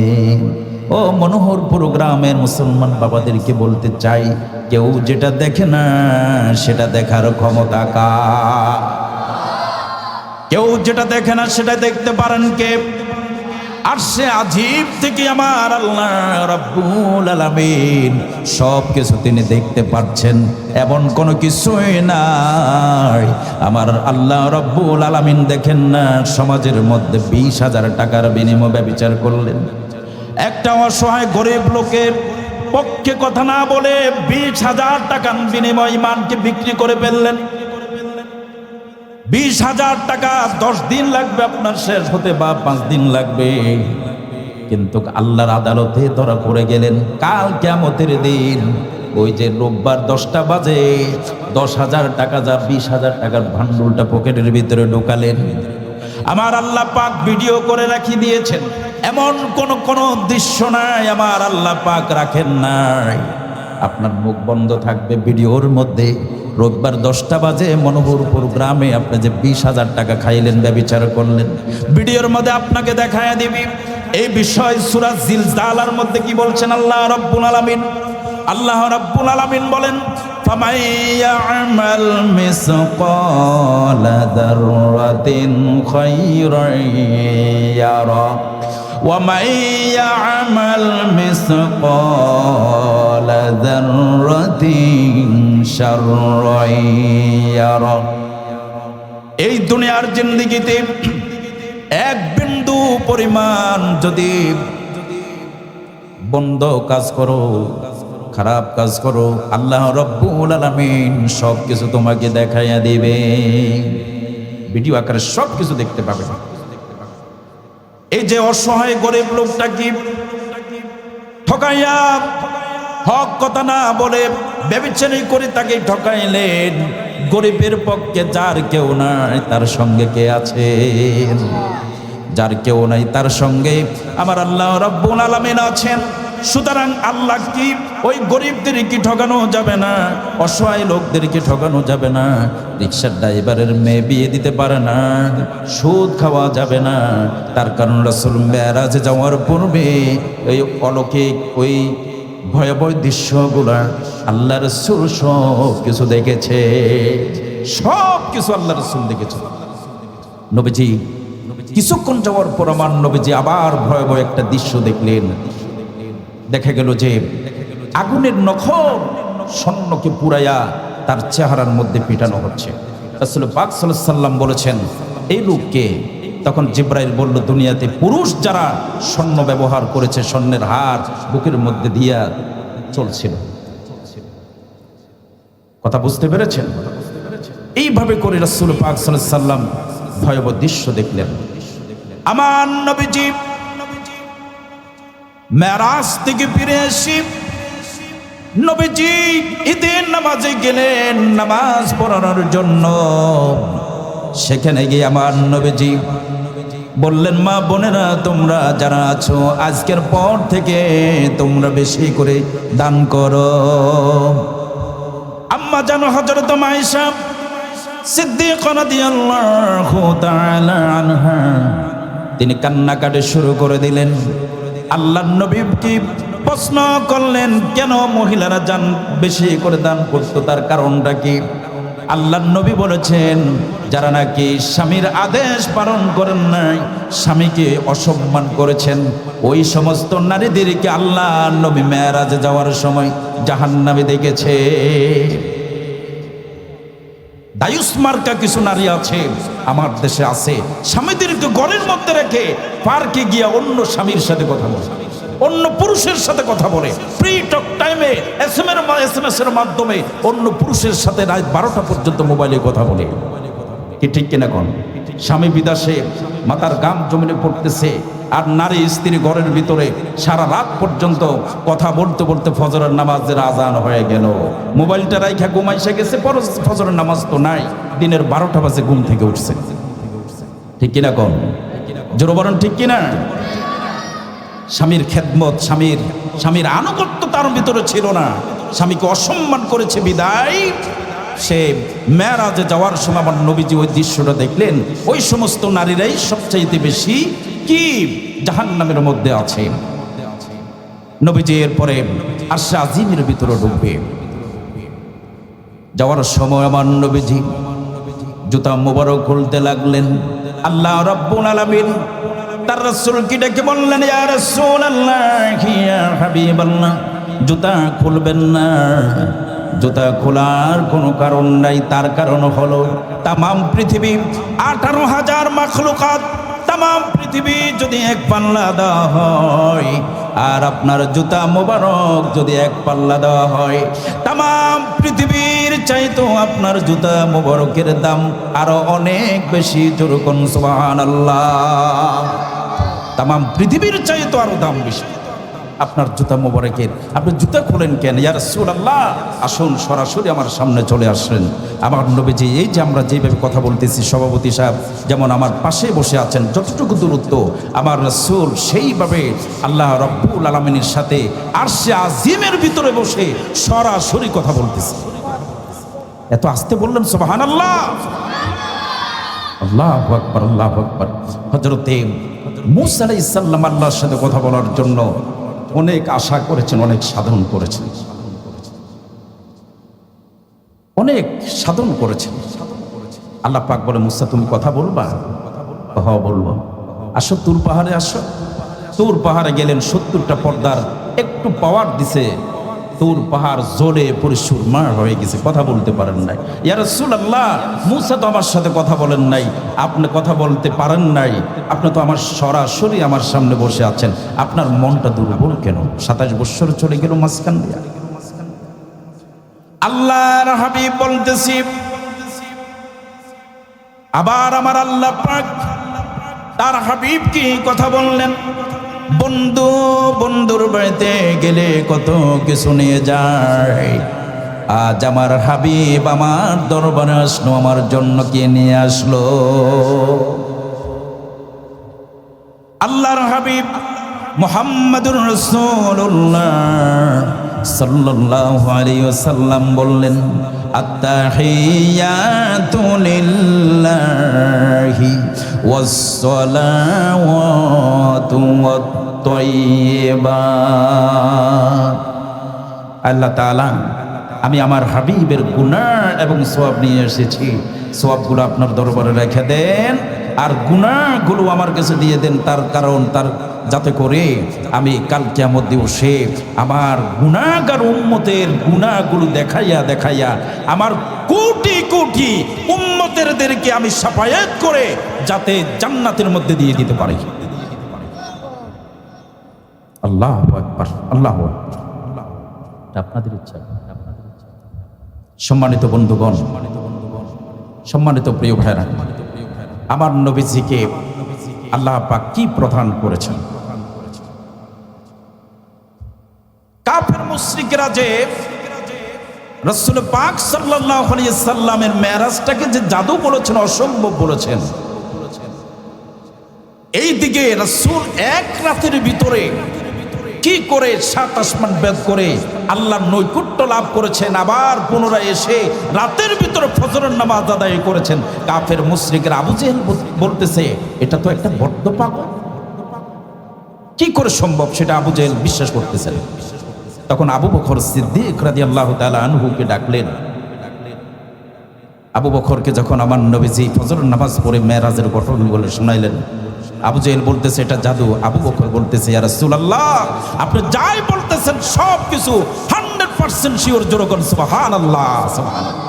ও মনোহরপুর গ্রামের মুসলমান বাবাদেরকে বলতে চাই, কেউ যেটা দেখে না সেটা দেখার ক্ষমতা কার? কেউ যেটা দেখে না সেটা দেখতে পারেন কে? আর সে আজিব থেকে আমার আল্লাহ রাব্বুল আলামিন সব কিছু তিনি দেখতে পাচ্ছেন, এমন কোনো কিছুই নাই। আমার আল্লাহ রাব্বুল আলামিন দেখেন না, সমাজের মধ্যে 20,000 টাকার বিনিময়ে ব্যভিচার করলেন। একটা অসহায় গরিব লোকের পক্ষে কথা না বলে 20,000 টাকার বিনিময়ে ইমানকে বিক্রি করে ফেললেন। 20,000 টাকা 10 দিন লাগবে আপনার শেষ হতে, বা 5 দিন লাগবে, কিন্তু আল্লাহর আদালতে ধরা পড়ে গেলেন। কাল কিয়ামতের দিন ওই যে রোববার 10টা বাজে 10,000 টাকা যা 20,000 টাকার ভান্ডুলটা পকেটের ভিতরে ঢোকালেন। আমার আল্লাহ পাক ভিডিও করে রাখিয়ে দিয়েছেন, এমন কোন দৃশ্য নাই আমার আল্লাহ পাক রাখেন নাই। আপনার মুখ বন্ধ থাকবে ভিডিওর মধ্যে। রোববার 10টা বাজে মনোহরপুর গ্রামে আপনি যে 20,000 টাকা খাইলেন, ব্যভিচার করলেন, ভিডিওর মধ্যে আপনাকে দেখায় দিবি। এই বিষয় সূরা জিলজালার মধ্যে কি বলছেন আল্লাহ রাব্বুল আলামিন? আল্লাহ রাব্বুল আলামিন বলেন, ফামান ইয়া'মাল মিসকালা যাররাতিন খায়রান ইয়ারা ওয়া মান ইয়া'মাল মিসকালা যাররাতিন শাররান ইয়ারা। এই দুনিয়ার জিন্দেগিতে এক বিন্দু পরিমাণ যদি বন্ধ কাজ করো, খারাপ কাজ করো, আল্লাহ রাব্বুল আলামিন সব কিছু তোমাকে দেখাইয়া দিবে। ভিডিও আকারে সব কিছু দেখতে পাবে। এই যে অসহায় গরিব লোকটা কি ঠকাইয়া হক কথা না বলে ব্যভিচারী করে তাকে ঠকাইলেন। গরিবের পক্ষে যার কেউ নাই তার সঙ্গে কে আছে? যার কেউ নাই তার সঙ্গে আমার আল্লাহ রাব্বুল আলামিন আছেন। সুতরাং আল্লাহ কি ওই গরিবদের কি ঠকানো যাবে না? অসহায় লোকদেরকে ঠকানো যাবে না? রিকশার ড্রাইভারের মেয়ে বিয়ে দিতে পারে না, সুদ খাওয়া যাবে না। তার কারণ রাসূল মেরাজে যাওয়ার পূর্বে ওই অলৌকিক ওই ভয়াবহ দৃশ্যগুলা আল্লাহ রাসূল সব কিছু দেখেছে, সব কিছু আল্লাহ রাসূল দেখেছে। নবীজি কিছুক্ষণ যাওয়ার পর আমার নবীজি আবার ভয়াবহ একটা দৃশ্য দেখলেন। দেখা গেল যে আগুনের নখর স্বর্ণকে পুরাইয়া তার চেহারার মধ্যে পিটানো হচ্ছে। রাসূল পাক সাল্লাল্লাহু আলাইহি সাল্লাম বলেছেন, এই লোককে? তখন জিবরাইল বলল, দুনিয়াতে পুরুষ যারা স্বর্ণ ব্যবহার করেছে, স্বর্ণের হার বুকের মধ্যে দিয়া চলছিল। কথা বুঝতে পেরেছেন? এইভাবে করে রাসূল পাক সাল্লাল্লাহু আলাইহি সাল্লাম ভয়াবহ দৃশ্য দেখলেন। আমার নবীজি মেরাজ থেকে ফিরে এসে নবীজি ঈদের নামাজে গেলেন নামাজ পড়ানোর জন্য। সেখানে গিয়ে আমার নবীজি বললেন, মা বোনেরা তোমরা যারা আছো আজকের পর থেকে তোমরা বেশি করে দান করো। আম্মা জানো হযরত আয়েশা সিদ্দিকা রাদিয়াল্লাহু তাআলা আনহা তিনি কান্নাকাটি শুরু করে দিলেন। আল্লাহর নবী কি প্রশ্ন করলেন, কেন মহিলারা জান বেশি করে দান করতো, তার কারণটা কি? আল্লাহর নবী বলেছেন, যারা নাকি স্বামীর আদেশ পালন করেন নাই, স্বামীকে অসম্মান করেছেন, ওই সমস্ত নারীদেরকে আল্লাহ নবী মেরাজে যাওয়ার সময় জাহান্নামে দেখেছে। দায়ুস মার্কা কিছু নারী আছে আমার দেশে আছে, স্বামীদেরকে ঘরের মধ্যে রেখে পার্কে গিয়া অন্য স্বামীর সাথে কথা বলে, অন্য পুরুষের সাথে কথা বলে, ফ্রি টক টাইমে এসএমএস এর মাধ্যমে অন্য পুরুষের সাথে রাত 12টা পর্যন্ত মোবাইলে কথা বলে। কি ঠিক কিনা কোন? স্বামী বিদেশে, মাথার গাম জমিনে পড়তেছে, আর নারী স্ত্রী ঘরের ভিতরে সারা রাত পর্যন্ত কথা বলতে বলতে ফজরের নামাজের আজান হয়ে গেল। মোবাইলটা রাইখা ঘুমাইসে গেছে, ফজরের নামাজ তো নাই, দিনের 12টা বাজে ঘুম থেকে উঠছে। ঠিক কিনা কোন জোর বলেন, ঠিক কিনা? স্বামীর খেদমত, স্বামীর আনুগত্য তার ভিতরে ছিল না, স্বামীকে অসম্মান করেছে বিদায় সে মেরাজে যাওয়ার সময় আমার নবীজি ওই দৃশ্যটা দেখলেন। ওই সমস্ত নারীরাই সবচাইতে বেশি কি জাহান্নামের মধ্যে আছে। নবীজি এরপরে আরশে আজিমের ভিতরে ঢুকবে। যাওয়ার সময় আমার নবীজি জুতা মোবারক খুলতে লাগলেন। আল্লাহ রাব্বুল আলামিন তার রাসূলকে ডেকে বললেন, ইয়া রাসূলুল্লাহ, ইয়া হাবিবাল্লাহ, জুতা খুলবেন না। জুতা খোলার কোনো কারণ নাই, তার কারণ হলো তামাম পৃথিবী 18,000 মাখলুকাত, তামাম পৃথিবী যদি এক পাল্লা দেওয়া হয় আর আপনার জুতা মোবারক যদি এক পাল্লা দেওয়া হয়, তামাম পৃথিবীর চাইতো আপনার জুতা মোবারকের দাম আরো অনেক বেশি। যেরকম সুবহানাল্লাহ, তামাম পৃথিবীর চাইতো আরো দাম বেশি আপনার জুতা মোবারকের। আপনি জুতা খোলেন কেন? ইয়া রাসূলুল্লাহ, আসুন সরাসরি আমার সামনে চলে আসলেন। আমার নবীজি এই যে আমরা যেভাবে কথা বলতেছি, সভাপতি সাহেব যেমন আমার পাশে বসে আছেন, যতটুকু দূরত্ব আমার রাসূল সেইভাবে আল্লাহ রাব্বুল আলামিনের সাথে আরশে আজিমের ভিতরে বসে সরাসরি কথা বলতেছে। এত আস্তে বললেন সুবহানাল্লাহ, আল্লাহু আকবার, আল্লাহু আকবার। হযরতে মূসা আলাইহিস সালাম আল্লাহর সাথে কথা বলার জন্য অনেক আশা করেছেন, অনেক সাধন করেছেন, অনেক সাধন করেছেন। আল্লাহ পাক বলে, মূসা তুমি কথা বলবা? হ্যাঁ বলবো। আসো তুর পাহাড়ে আসো। তুর পাহাড়ে গেলেন, 70টা পর্দার একটু পাওয়ার দিছে, তুর পাহাড় জ্বলে পরিসুরমার হয়ে গেছে, কথা বলতে পারেন নাই। ইয়া রাসূলুল্লাহ, মূসা তো আমার সাথে কথা বলেন নাই, আপনি কথা বলতে পারেন নাই, আপনি তো আমার সরাসরি আমার সামনে বসে আছেন, আপনার মনটা দুর্বল কেন? 27 বছর চলে গেল মাঝখান দিয়া। আল্লাহর হাবিব বলতেছি, আবার আমার আল্লাহ পাক তার হাবিব কি কথা বললেন, বন্ধুর বাড়িতে গেলে কত কিছু নিয়ে যায়। আজ আমার হাবিব আমার দরবারে আসলো, আমার জন্য কে নিয়ে আসলো? আল্লাহর হাবিব মুহাম্মাদুর রাসূলুল্লাহ সাল্লাল্লাহু আলাইহি ওয়াসাল্লাম বললেন, আত্তাহিয়াতু লিল্লাহি ওয়াস-সালাওয়াতু ওয়াত-তাইয়্যিবাত। আল্লাহ তাআলা, আমি আমার হাবিবের গুনাহ এবং সওয়াব নিয়ে এসেছি, সওয়াবগুলো আপনার দরবারে রেখে দেন আর গুনাহগুলো আমার কাছে দিয়ে দেন, তার কারণ তার যাতে করে আমি কাল কিয়ামত দিবসে আমার গুনাহগার উম্মতের গুনাহগুলো দেখাইয়া আমার কোটি কোটি উম্মতেরদেরকে আমি শাফায়াত করে যাতে জান্নাতের মধ্যে দিয়ে দিতে পারি। আল্লাহু আকবার, আল্লাহু আকবার। আপনাদের ইচ্ছা। সম্মানিত বন্ধুগণ, সম্মানিত প্রিয় ভাইরা, আমার নবীজিকে আল্লাহ পাক কি প্রদান করেছেন? কাফের মুশরিকরা যে রাসূল পাক সাল্লাল্লাহু আলাইহি সাল্লামের মেরাজটাকে যে জাদু বলেছেন, অসম্ভব বলেছেন, এই দিকে রাসূল এক রাতের ভিতরে কি করে 7 আসমান ভেদ করে আল্লাহর নৈকট্য লাভ করেছেন, আবার পুনরায় এসে রাতের ভিতরে ফজরের নামাজ আদায় করেছেন। কাফের মুশরিকরা আবু জেহেল বলতেছে, এটা তো একটা বদ্ধ পাগল, কি করে সম্ভব? সেটা আবু জেহেল বিশ্বাস করতেছেন। তখন আবু বকর সিদ্দিক রাদিয়াল্লাহু তাআলা আনহুকে ডাকলেন। আবু বকরকে যখন আমার নবীজি ফজরের নামাজ পড়ে মেরাজের ঘটনাগুলো শোনাইলেন, আবু জেহেল বলতেছে এটা জাদু। আবু বকর বলতেছে, ইয়া রাসূলুল্লাহ, আপনি যাই বলতেছেন সব কিছু 100% শিওর। জোরকন সুবহানাল্লাহ, সুবহানাল্লাহ।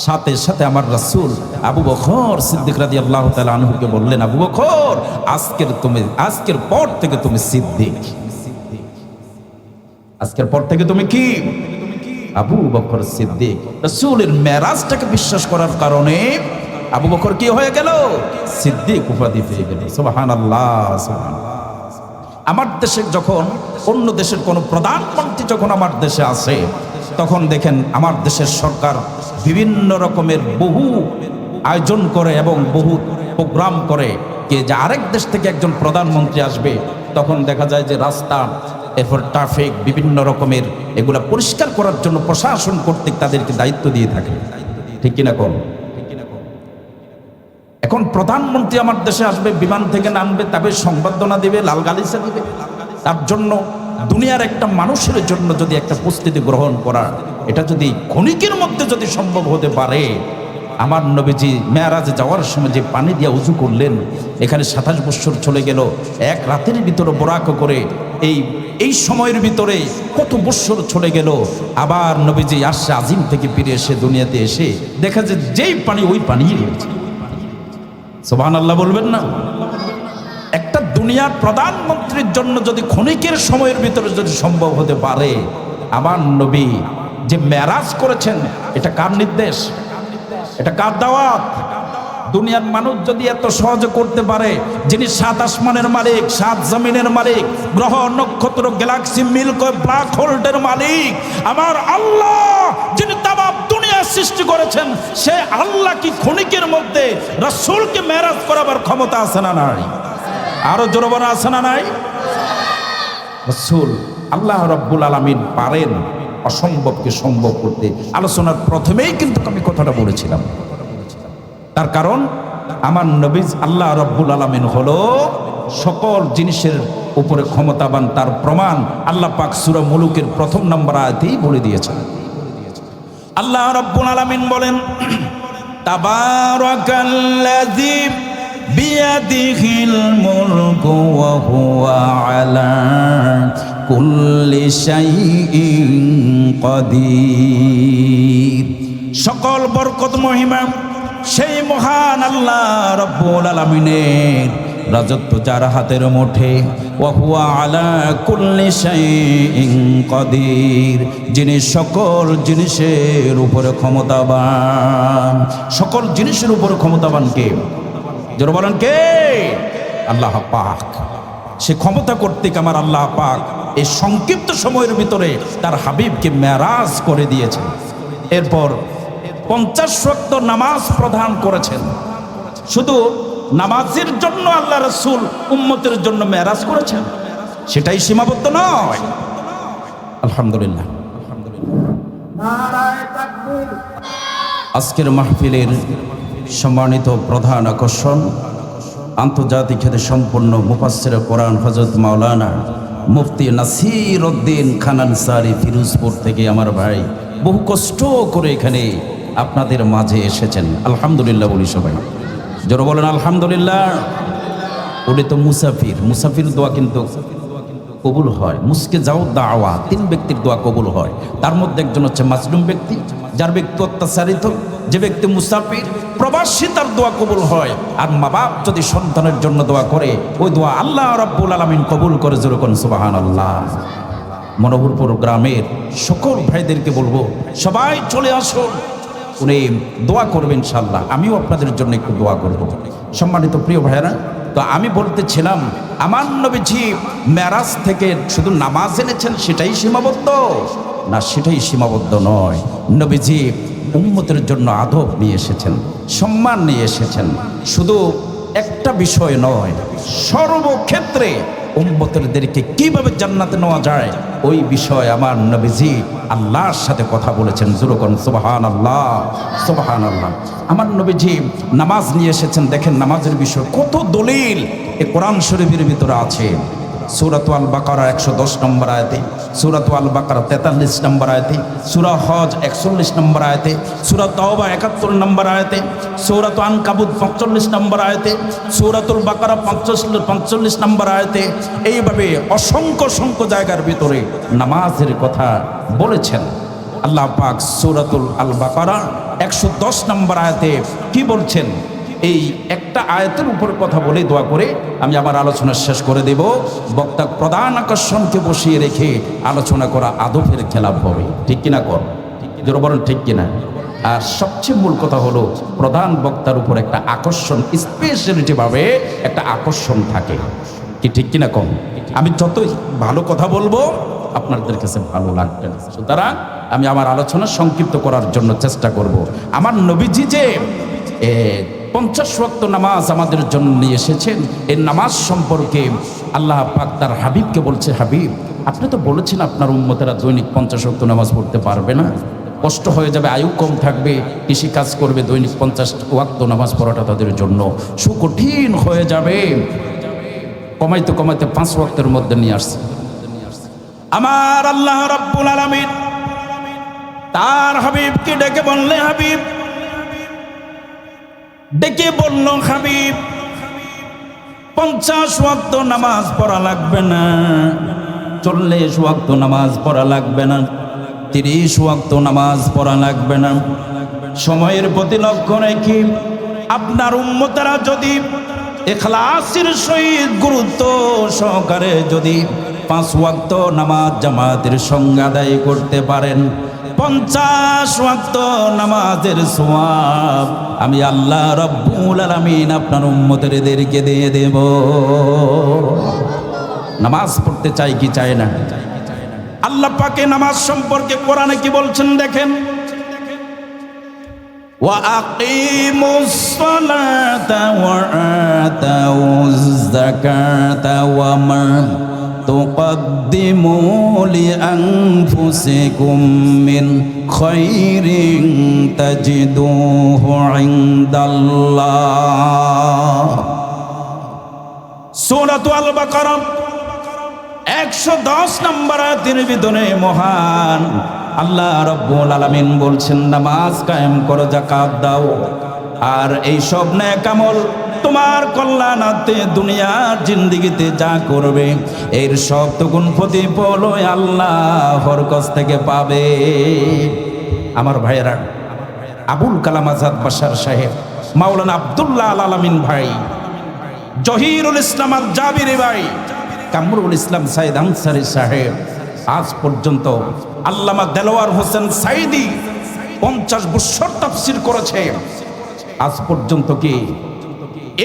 সাথে সাথে আমার রাসূল আবু বকর সিদ্দিক রাদিয়াল্লাহু তাআলা আনহুকে বললেন, আবু বকর, আজকের পর থেকে তুমি সিদ্দিক। আজকের পর থেকে তুমি কি? আবু বকর সিদ্দিক। রাসূলের মেরাজটাকে বিশ্বাস করার কারণে আবু বকর কি হয়ে গেল? সিদ্দিক উপাধি পেয়ে গেল। সুবহানাল্লাহ, সুবহানাল্লাহ। আমার দেশে যখন অন্য দেশের কোনো প্রধানমন্ত্রী যখন আমার দেশে আসে, তখন দেখেন আমার দেশের সরকার বিভিন্ন রকমের বহু আয়োজন করে এবং বহু প্রোগ্রাম করে যে আরেক দেশ থেকে একজন প্রধানমন্ত্রী আসবে, তখন দেখা যায় যে রাস্তা, এরপর ট্রাফিক, বিভিন্ন রকমের এগুলা পরিষ্কার করার জন্য প্রশাসন কর্তৃক তাদেরকে দায়িত্ব দিয়ে থাকে। ঠিক কিনা কোন? এখন প্রধানমন্ত্রী আমার দেশে আসবে, বিমান থেকে নামবে, তবে সংবর্ধনা দিবে, লাল গালিচা দিবে। তার জন্য দুনিয়ার একটা মানুষের জন্য যদি একটা প্রস্তুতি গ্রহণ করা, এটা যদি ক্ষণিকের মধ্যে যদি সম্ভব হতে পারে, আমার নবীজি মেরাজে যাওয়ার সময় যে পানি দিয়ে উজু করলেন, এখানে 27 বছর চলে গেল, এক রাতের ভিতরে বোরাক করে এই সময়ের ভিতরে কত বছর চলে গেল। আবার নবীজি আসছে আজিম থেকে ফিরে এসে দুনিয়াতে এসে দেখা যায় যেই পানি ওই পানি রয়েছে। সুবহানাল্লাহ বলবেন না? একটা দুনিয়ার প্রধানমন্ত্রীর জন্য যদি ক্ষণিকের সময়ের ভিতরে যদি সম্ভব হতে পারে, আমার নবী যে মেরাজ করেছেন, এটা কার নির্দেশ? এটা কার দাওয়াত? দুনিয়ার মানুষ যদি এত সহজে করতে পারে, যিনি 7 আসমানের মালিক, 7 জমিনের মালিক, গ্রহ নক্ষত্র গ্যালাক্সি মিল্ক ব্ল্যাক হোলের মালিক আমার আল্লাহ, যিনি তামাম দুনিয়া সৃষ্টি করেছেন, সে আল্লাহ কি ক্ষণিকের মধ্যে রাসূলকে মেরাজ করাবার ক্ষমতা আছে না নাই? আরো জোরে বলা আছে না নাই? রাসূল আল্লাহ রাব্বুল আলামিন পারেন অসম্ভবকে সম্ভব করতে। আলোচনার প্রথমেই কিন্তু আমি কথাটা বলেছিলাম, তার কারণ আমার নবী আল্লাহ রাব্বুল আলামিন হলো সকল জিনিসের উপরে ক্ষমতাবান। তার প্রমাণ আল্লাহ পাক সূরা মুলুকের 1 নম্বর আয়াতেই বলে দিয়েছেন। আল্লাহ রাব্বুল আলামিন বলেন, তাবারাকাল্লাযী বিয়াদিহিল মুলকু ওয়া হুয়া আলা কুল্লি শাইইন কাদির। সকল বরকত মহিমা সেই মহান আল্লাহ রাব্বুল আলামিনের, রাজত্ব যার হাতের মুঠে। ওয়া হুয়া আলা কুল্লি শাইইন কাদির, যিনি সকল জিনিসের উপরে ক্ষমতাবান। সকল জিনিসের উপরে ক্ষমতাবান কে? যারা বলেন কে? আল্লাহ পাক। সে ক্ষমতা কর্তৃক আমার আল্লাহ পাক এই সংক্ষিপ্ত সময়ের ভিতরে তার হাবিবকে মেরাজ করে দিয়েছেন। এরপর 50 ওয়াক্ত নামাজ প্রদান করেছেন। শুধু নামাজের জন্য আল্লাহ রাসূল উম্মতের জন্য মেরাজ করেছেন, সেটাই সীমাবদ্ধ নয়। আলহামদুলিল্লাহ, আজকের মাহফিলের সম্মানিত প্রধান আকর্ষণ আন্তর্জাতিক খ্যাতি সম্পন্ন মুফাসসিরে কোরআন হযরত মাওলানা মুফতি নাসির উদ্দিন খান আনসারী ফিরোজপুর থেকে আমার ভাই বহু কষ্ট করে এখানে আপনাদের মাঝে এসেছেন। আলহামদুলিল্লাহ বলি সবাই, যারা বলেন আলহামদুলিল্লাহ। উনি তো মুসাফির, মুসাফির দোয়া কিন্তু কবুল হয়। মুসকে যাও দাওয়া, 3 ব্যক্তির দোয়া কবুল হয়। তার মধ্যে একজন হচ্ছে মাজলুম ব্যক্তি, যার ব্যক্তি অত্যাচারিত, যে ব্যক্তি মুসাফির প্রবাসী, তার দোয়া কবুল হয়। আর মা বাপ যদি সন্তানের জন্য দোয়া করে, ওই দোয়া আল্লাহ রাব্বুল আলামিন কবুল করে। যেরকম সুবহানাল্লাহ। মনোহরপুর গ্রামের সকল ভাইদেরকে বলবো, সবাই চলে আসুন, উনি দোয়া করবেন ইনশাআল্লাহ। আমিও আপনাদের জন্য একটু দোয়া করব। সম্মানিত প্রিয় ভাইয়েরা, তো আমি বলতেছিলাম আমার নবীজি মেরাজ থেকে শুধু নামাজ এনেছেন সেটাই সীমাবদ্ধ না? সেটাই সীমাবদ্ধ নয়। নবীজি উম্মতের জন্য আদব নিয়ে এসেছেন, সম্মান নিয়ে এসেছেন। শুধু একটা বিষয় নয়, সর্বক্ষেত্রে উম্মতদেরকে কিভাবে জান্নাতে নেওয়া যায় ওই বিষয় আমার নবীজি আল্লাহর সাথে কথা বলেছেন। যুরকন সুবহানাল্লাহ, সুবহানাল্লাহ। আমার নবীজি নামাজ নিয়ে এসেছেন। দেখেন নামাজের বিষয় কত দলিল এই কোরআন শরীফের ভিতরে আছে। সূরাত আল বাকারা 110 নম্বর আয়াতে, সূরাত আল বাকারা 43 নম্বর আয়াতে, সূরা হজ 41 নম্বর আয়াতে, সূরা তাওবা 71 নম্বর আয়াতে, সূরাত আনকাবুত 45 নম্বর আয়াতে, সূরাতুল বাকারা 45 নম্বর আয়াতে, এইভাবে অসংখ্য অসংখ্য জায়গার ভিতরে নামাজের কথা বলেছেন আল্লাহ পাক। সূরাতুল আল বাকারা 110 নম্বর আয়াতে কি বলছেন? এই একটা আয়াতের উপর কথা বলে দোয়া করে আমি আমার আলোচনা শেষ করে দেব। বক্তা প্রধান আকর্ষণকে বসিয়ে রেখে আলোচনা করা আদবের খেলাফ হবে। ঠিক কিনা কর? যারা বলেন ঠিক কিনা? আর সবচেয়ে মূল কথা হলো প্রধান বক্তার উপর একটা আকর্ষণ, স্পেশালিটি ভাবে একটা আকর্ষণ থাকে, কি ঠিক কিনা কম? আমি যতই ভালো কথা বলবো আপনাদের কাছে ভালো লাগবে না, সুতরাং আমি আমার আলোচনা সংক্ষিপ্ত করার জন্য চেষ্টা করব। আমার নবীজি যে 50 ওয়াক্ত নামাজ আমাদের জন্য নিয়ে এসেছেন, এই নামাজ সম্পর্কে আল্লাহ পাক তার হাবিবকে বলছে, হাবিব আপনি তো বলেছেন আপনার উম্মতেরা দৈনিক 50 ওয়াক্ত নামাজ পড়তে পারবে না, কষ্ট হয়ে যাবে, আয়ু কম থাকবে, কৃষি কাজ করবে, দৈনিক 50 ওয়াক্ত নামাজ পড়াটা তাদের জন্য সুকঠিন হয়ে যাবে। কমাইতে কমাইতে 5 ওয়াক্তের মধ্যে নিয়ে আসছে। আমার আল্লাহ রাব্বুল আলামিন তার হাবিবকে ডেকে বললে, হাবিব ডেকে বলল, হাবিব 50 ওয়াক্ত নামাজ পড়া লাগবে না, 40 ওয়াক্ত নামাজ পড়া লাগবে না, 30 ওয়াক্ত নামাজ পড়া লাগবে না। সময়ের প্রতি লক্ষ্য রেখে আপনার উম্মতেরা যদি ইখলাসের সহিত গুরুত্ব সহকারে যদি 5 ওয়াক্ত নামাজ জামাতের সঙ্গে আদায় করতে পারেন, 50 ওয়াক্ত নামাজের সওয়াব আমি আল্লাহ রাব্বুল আলামিন আপনার উম্মতদেরকে দিয়ে দেব। নামাজ পড়তে চাই কি চায় না? আল্লাহ পাকে নামাজ সম্পর্কে কোরআনে কি বলছেন দেখেন, ওয়া আকিমুস সালাতা ওয়া আতাউয যাকাতা ওয়া মা তুকদ্দিমু লিআনফুসিকুম মিন খায়রিন তাজিদুহু ইনদাল্লাহ। সূরাতুল বাকারা 110 নম্বর আয়াতের ভিতরে মহান আল্লাহ রাব্বুল আলামিন বলছেন, নামাজ কায়েম করো, যাকাত দাও, আর এই সব নেক আমল তোমার কল্যাণার্থে দুনিয়ার জিন্দেগিতে যা করবে এর সব তখন প্রতিফল আল্লাহর কাছ থেকে পাবে। আমার ভাইয়েরা, আবুল কালাম আজাদ বাশার সাহেব, মাওলানা আব্দুল্লাহ আল আলামিন ভাই, জহিরুল ইসলাম আল জাবিরি ভাই, কামরুল ইসলাম সাইদ আনসারী সাহেব, আজ পর্যন্ত আল্লামা দেলোয়ার হোসেন সাইদি 50 বছর তাফসীর করেছে। আজ পর্যন্ত কি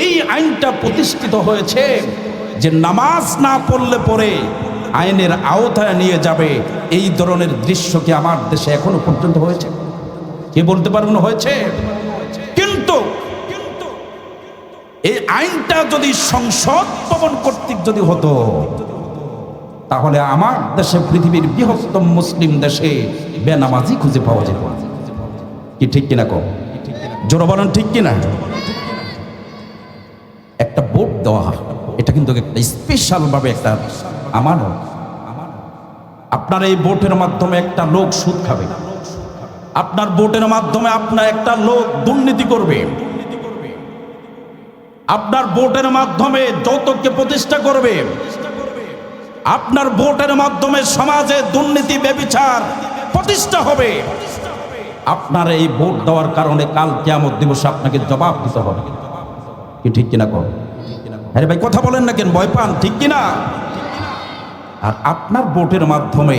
এই আইনটা প্রতিষ্ঠিত হয়েছে যে নামাজ না পড়লে পরে আইনের আওতায় নিয়ে যাবে, এই ধরনের দৃশ্য কি আমার দেশে এখনো পর্যন্ত হয়েছে? কে বলতে পারবেন হয়েছে? কিন্তু এই আইনটা যদি সংসদ ভবন কর্তৃক যদি হতো, তাহলে আমার দেশে, পৃথিবীর বৃহত্তম মুসলিম দেশে বেনামাজি খুঁজে পাওয়া যেত। কি ঠিক কিনা কম? জোরে বলেন ঠিক কিনা? একটা ভোট দেওয়া হয়, এটা কিন্তু একটা স্পেশাল ভাবে একটা আমানত। আপনার এই ভোটের মাধ্যমে একটা লোক সুদ খাবে, আপনার ভোটের মাধ্যমে আপনার একটা লোক দুর্নীতি করবে, আপনার ভোটের মাধ্যমে যৌতুককে প্রতিষ্ঠা করবে, আপনার ভোটের মাধ্যমে সমাজে দুর্নীতি ব্যভিচার প্রতিষ্ঠা হবে। আপনার এই ভোট দেওয়ার কারণে কাল কিয়ামত দিবসে আপনাকে জবাব দিতে হবে। কি ঠিক কিনা কর? আরে ভাই কথা বলেন না কেন, ভয় পান? ঠিক কিনা? আর আপনার ভোটের মাধ্যমে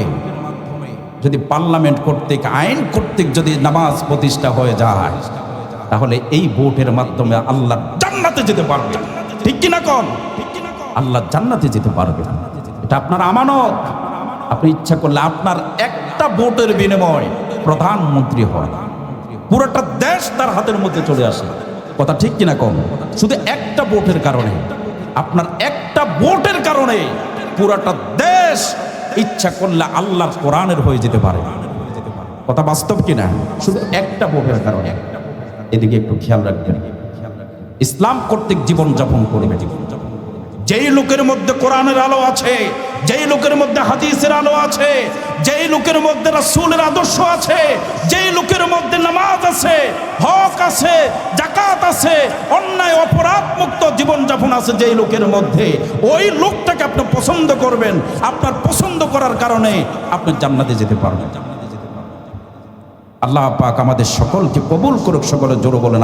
যদি পার্লামেন্ট কর্তৃক, আইন কর্তৃক যদি নামাজ প্রতিষ্ঠা হয়ে যায়, তাহলে এই ভোটের মাধ্যমে আল্লাহ জান্নাতে যেতে পারবে। ঠিক কিনা কন? আল্লাহ জান্নাতে যেতে পারবে। এটা আপনার আমানত। আপনি ইচ্ছা করলে আপনার একটা ভোটের বিনিময় প্রধানমন্ত্রী হয়, পুরোটা দেশ তার হাতের মধ্যে চলে আসে। কথা ঠিক কিনা কম? শুধু একটা ভোটের কারণে, আপনার একটা ভোটের কারণে পুরোটা দেশ ইচ্ছা করলে আল্লাহর কোরআনের হয়ে যেতে পারে। কথা বাস্তব কিনা? শুধু একটা ভোটের কারণে। এদিকে একটু খেয়াল রাখবেন। ইসলাম কর্তৃক জীবন যাপন করবে, যেই লোকের মধ্যে কোরআনের আলো আছে, যেই লোকের মধ্যে হাদিসের আলো আছে, যেই লোকের মধ্যে রাসূলের আদর্শ আছে, যেই লোকের মধ্যে নামাজ আছে, হক আছে, যাকাত আছে, অন্যায় অপরাধ মুক্ত জীবন যাপন আছে, যেই লোকের মধ্যে, ওই লোকটাকে আপনি পছন্দ করবেন। আপনার পছন্দ করার কারণে আপনি জান্নাতে যেতে পারবেন। আল্লাহ পাক আমাদের সকলকে কবুল করুক। সকলে জোরে বলেন।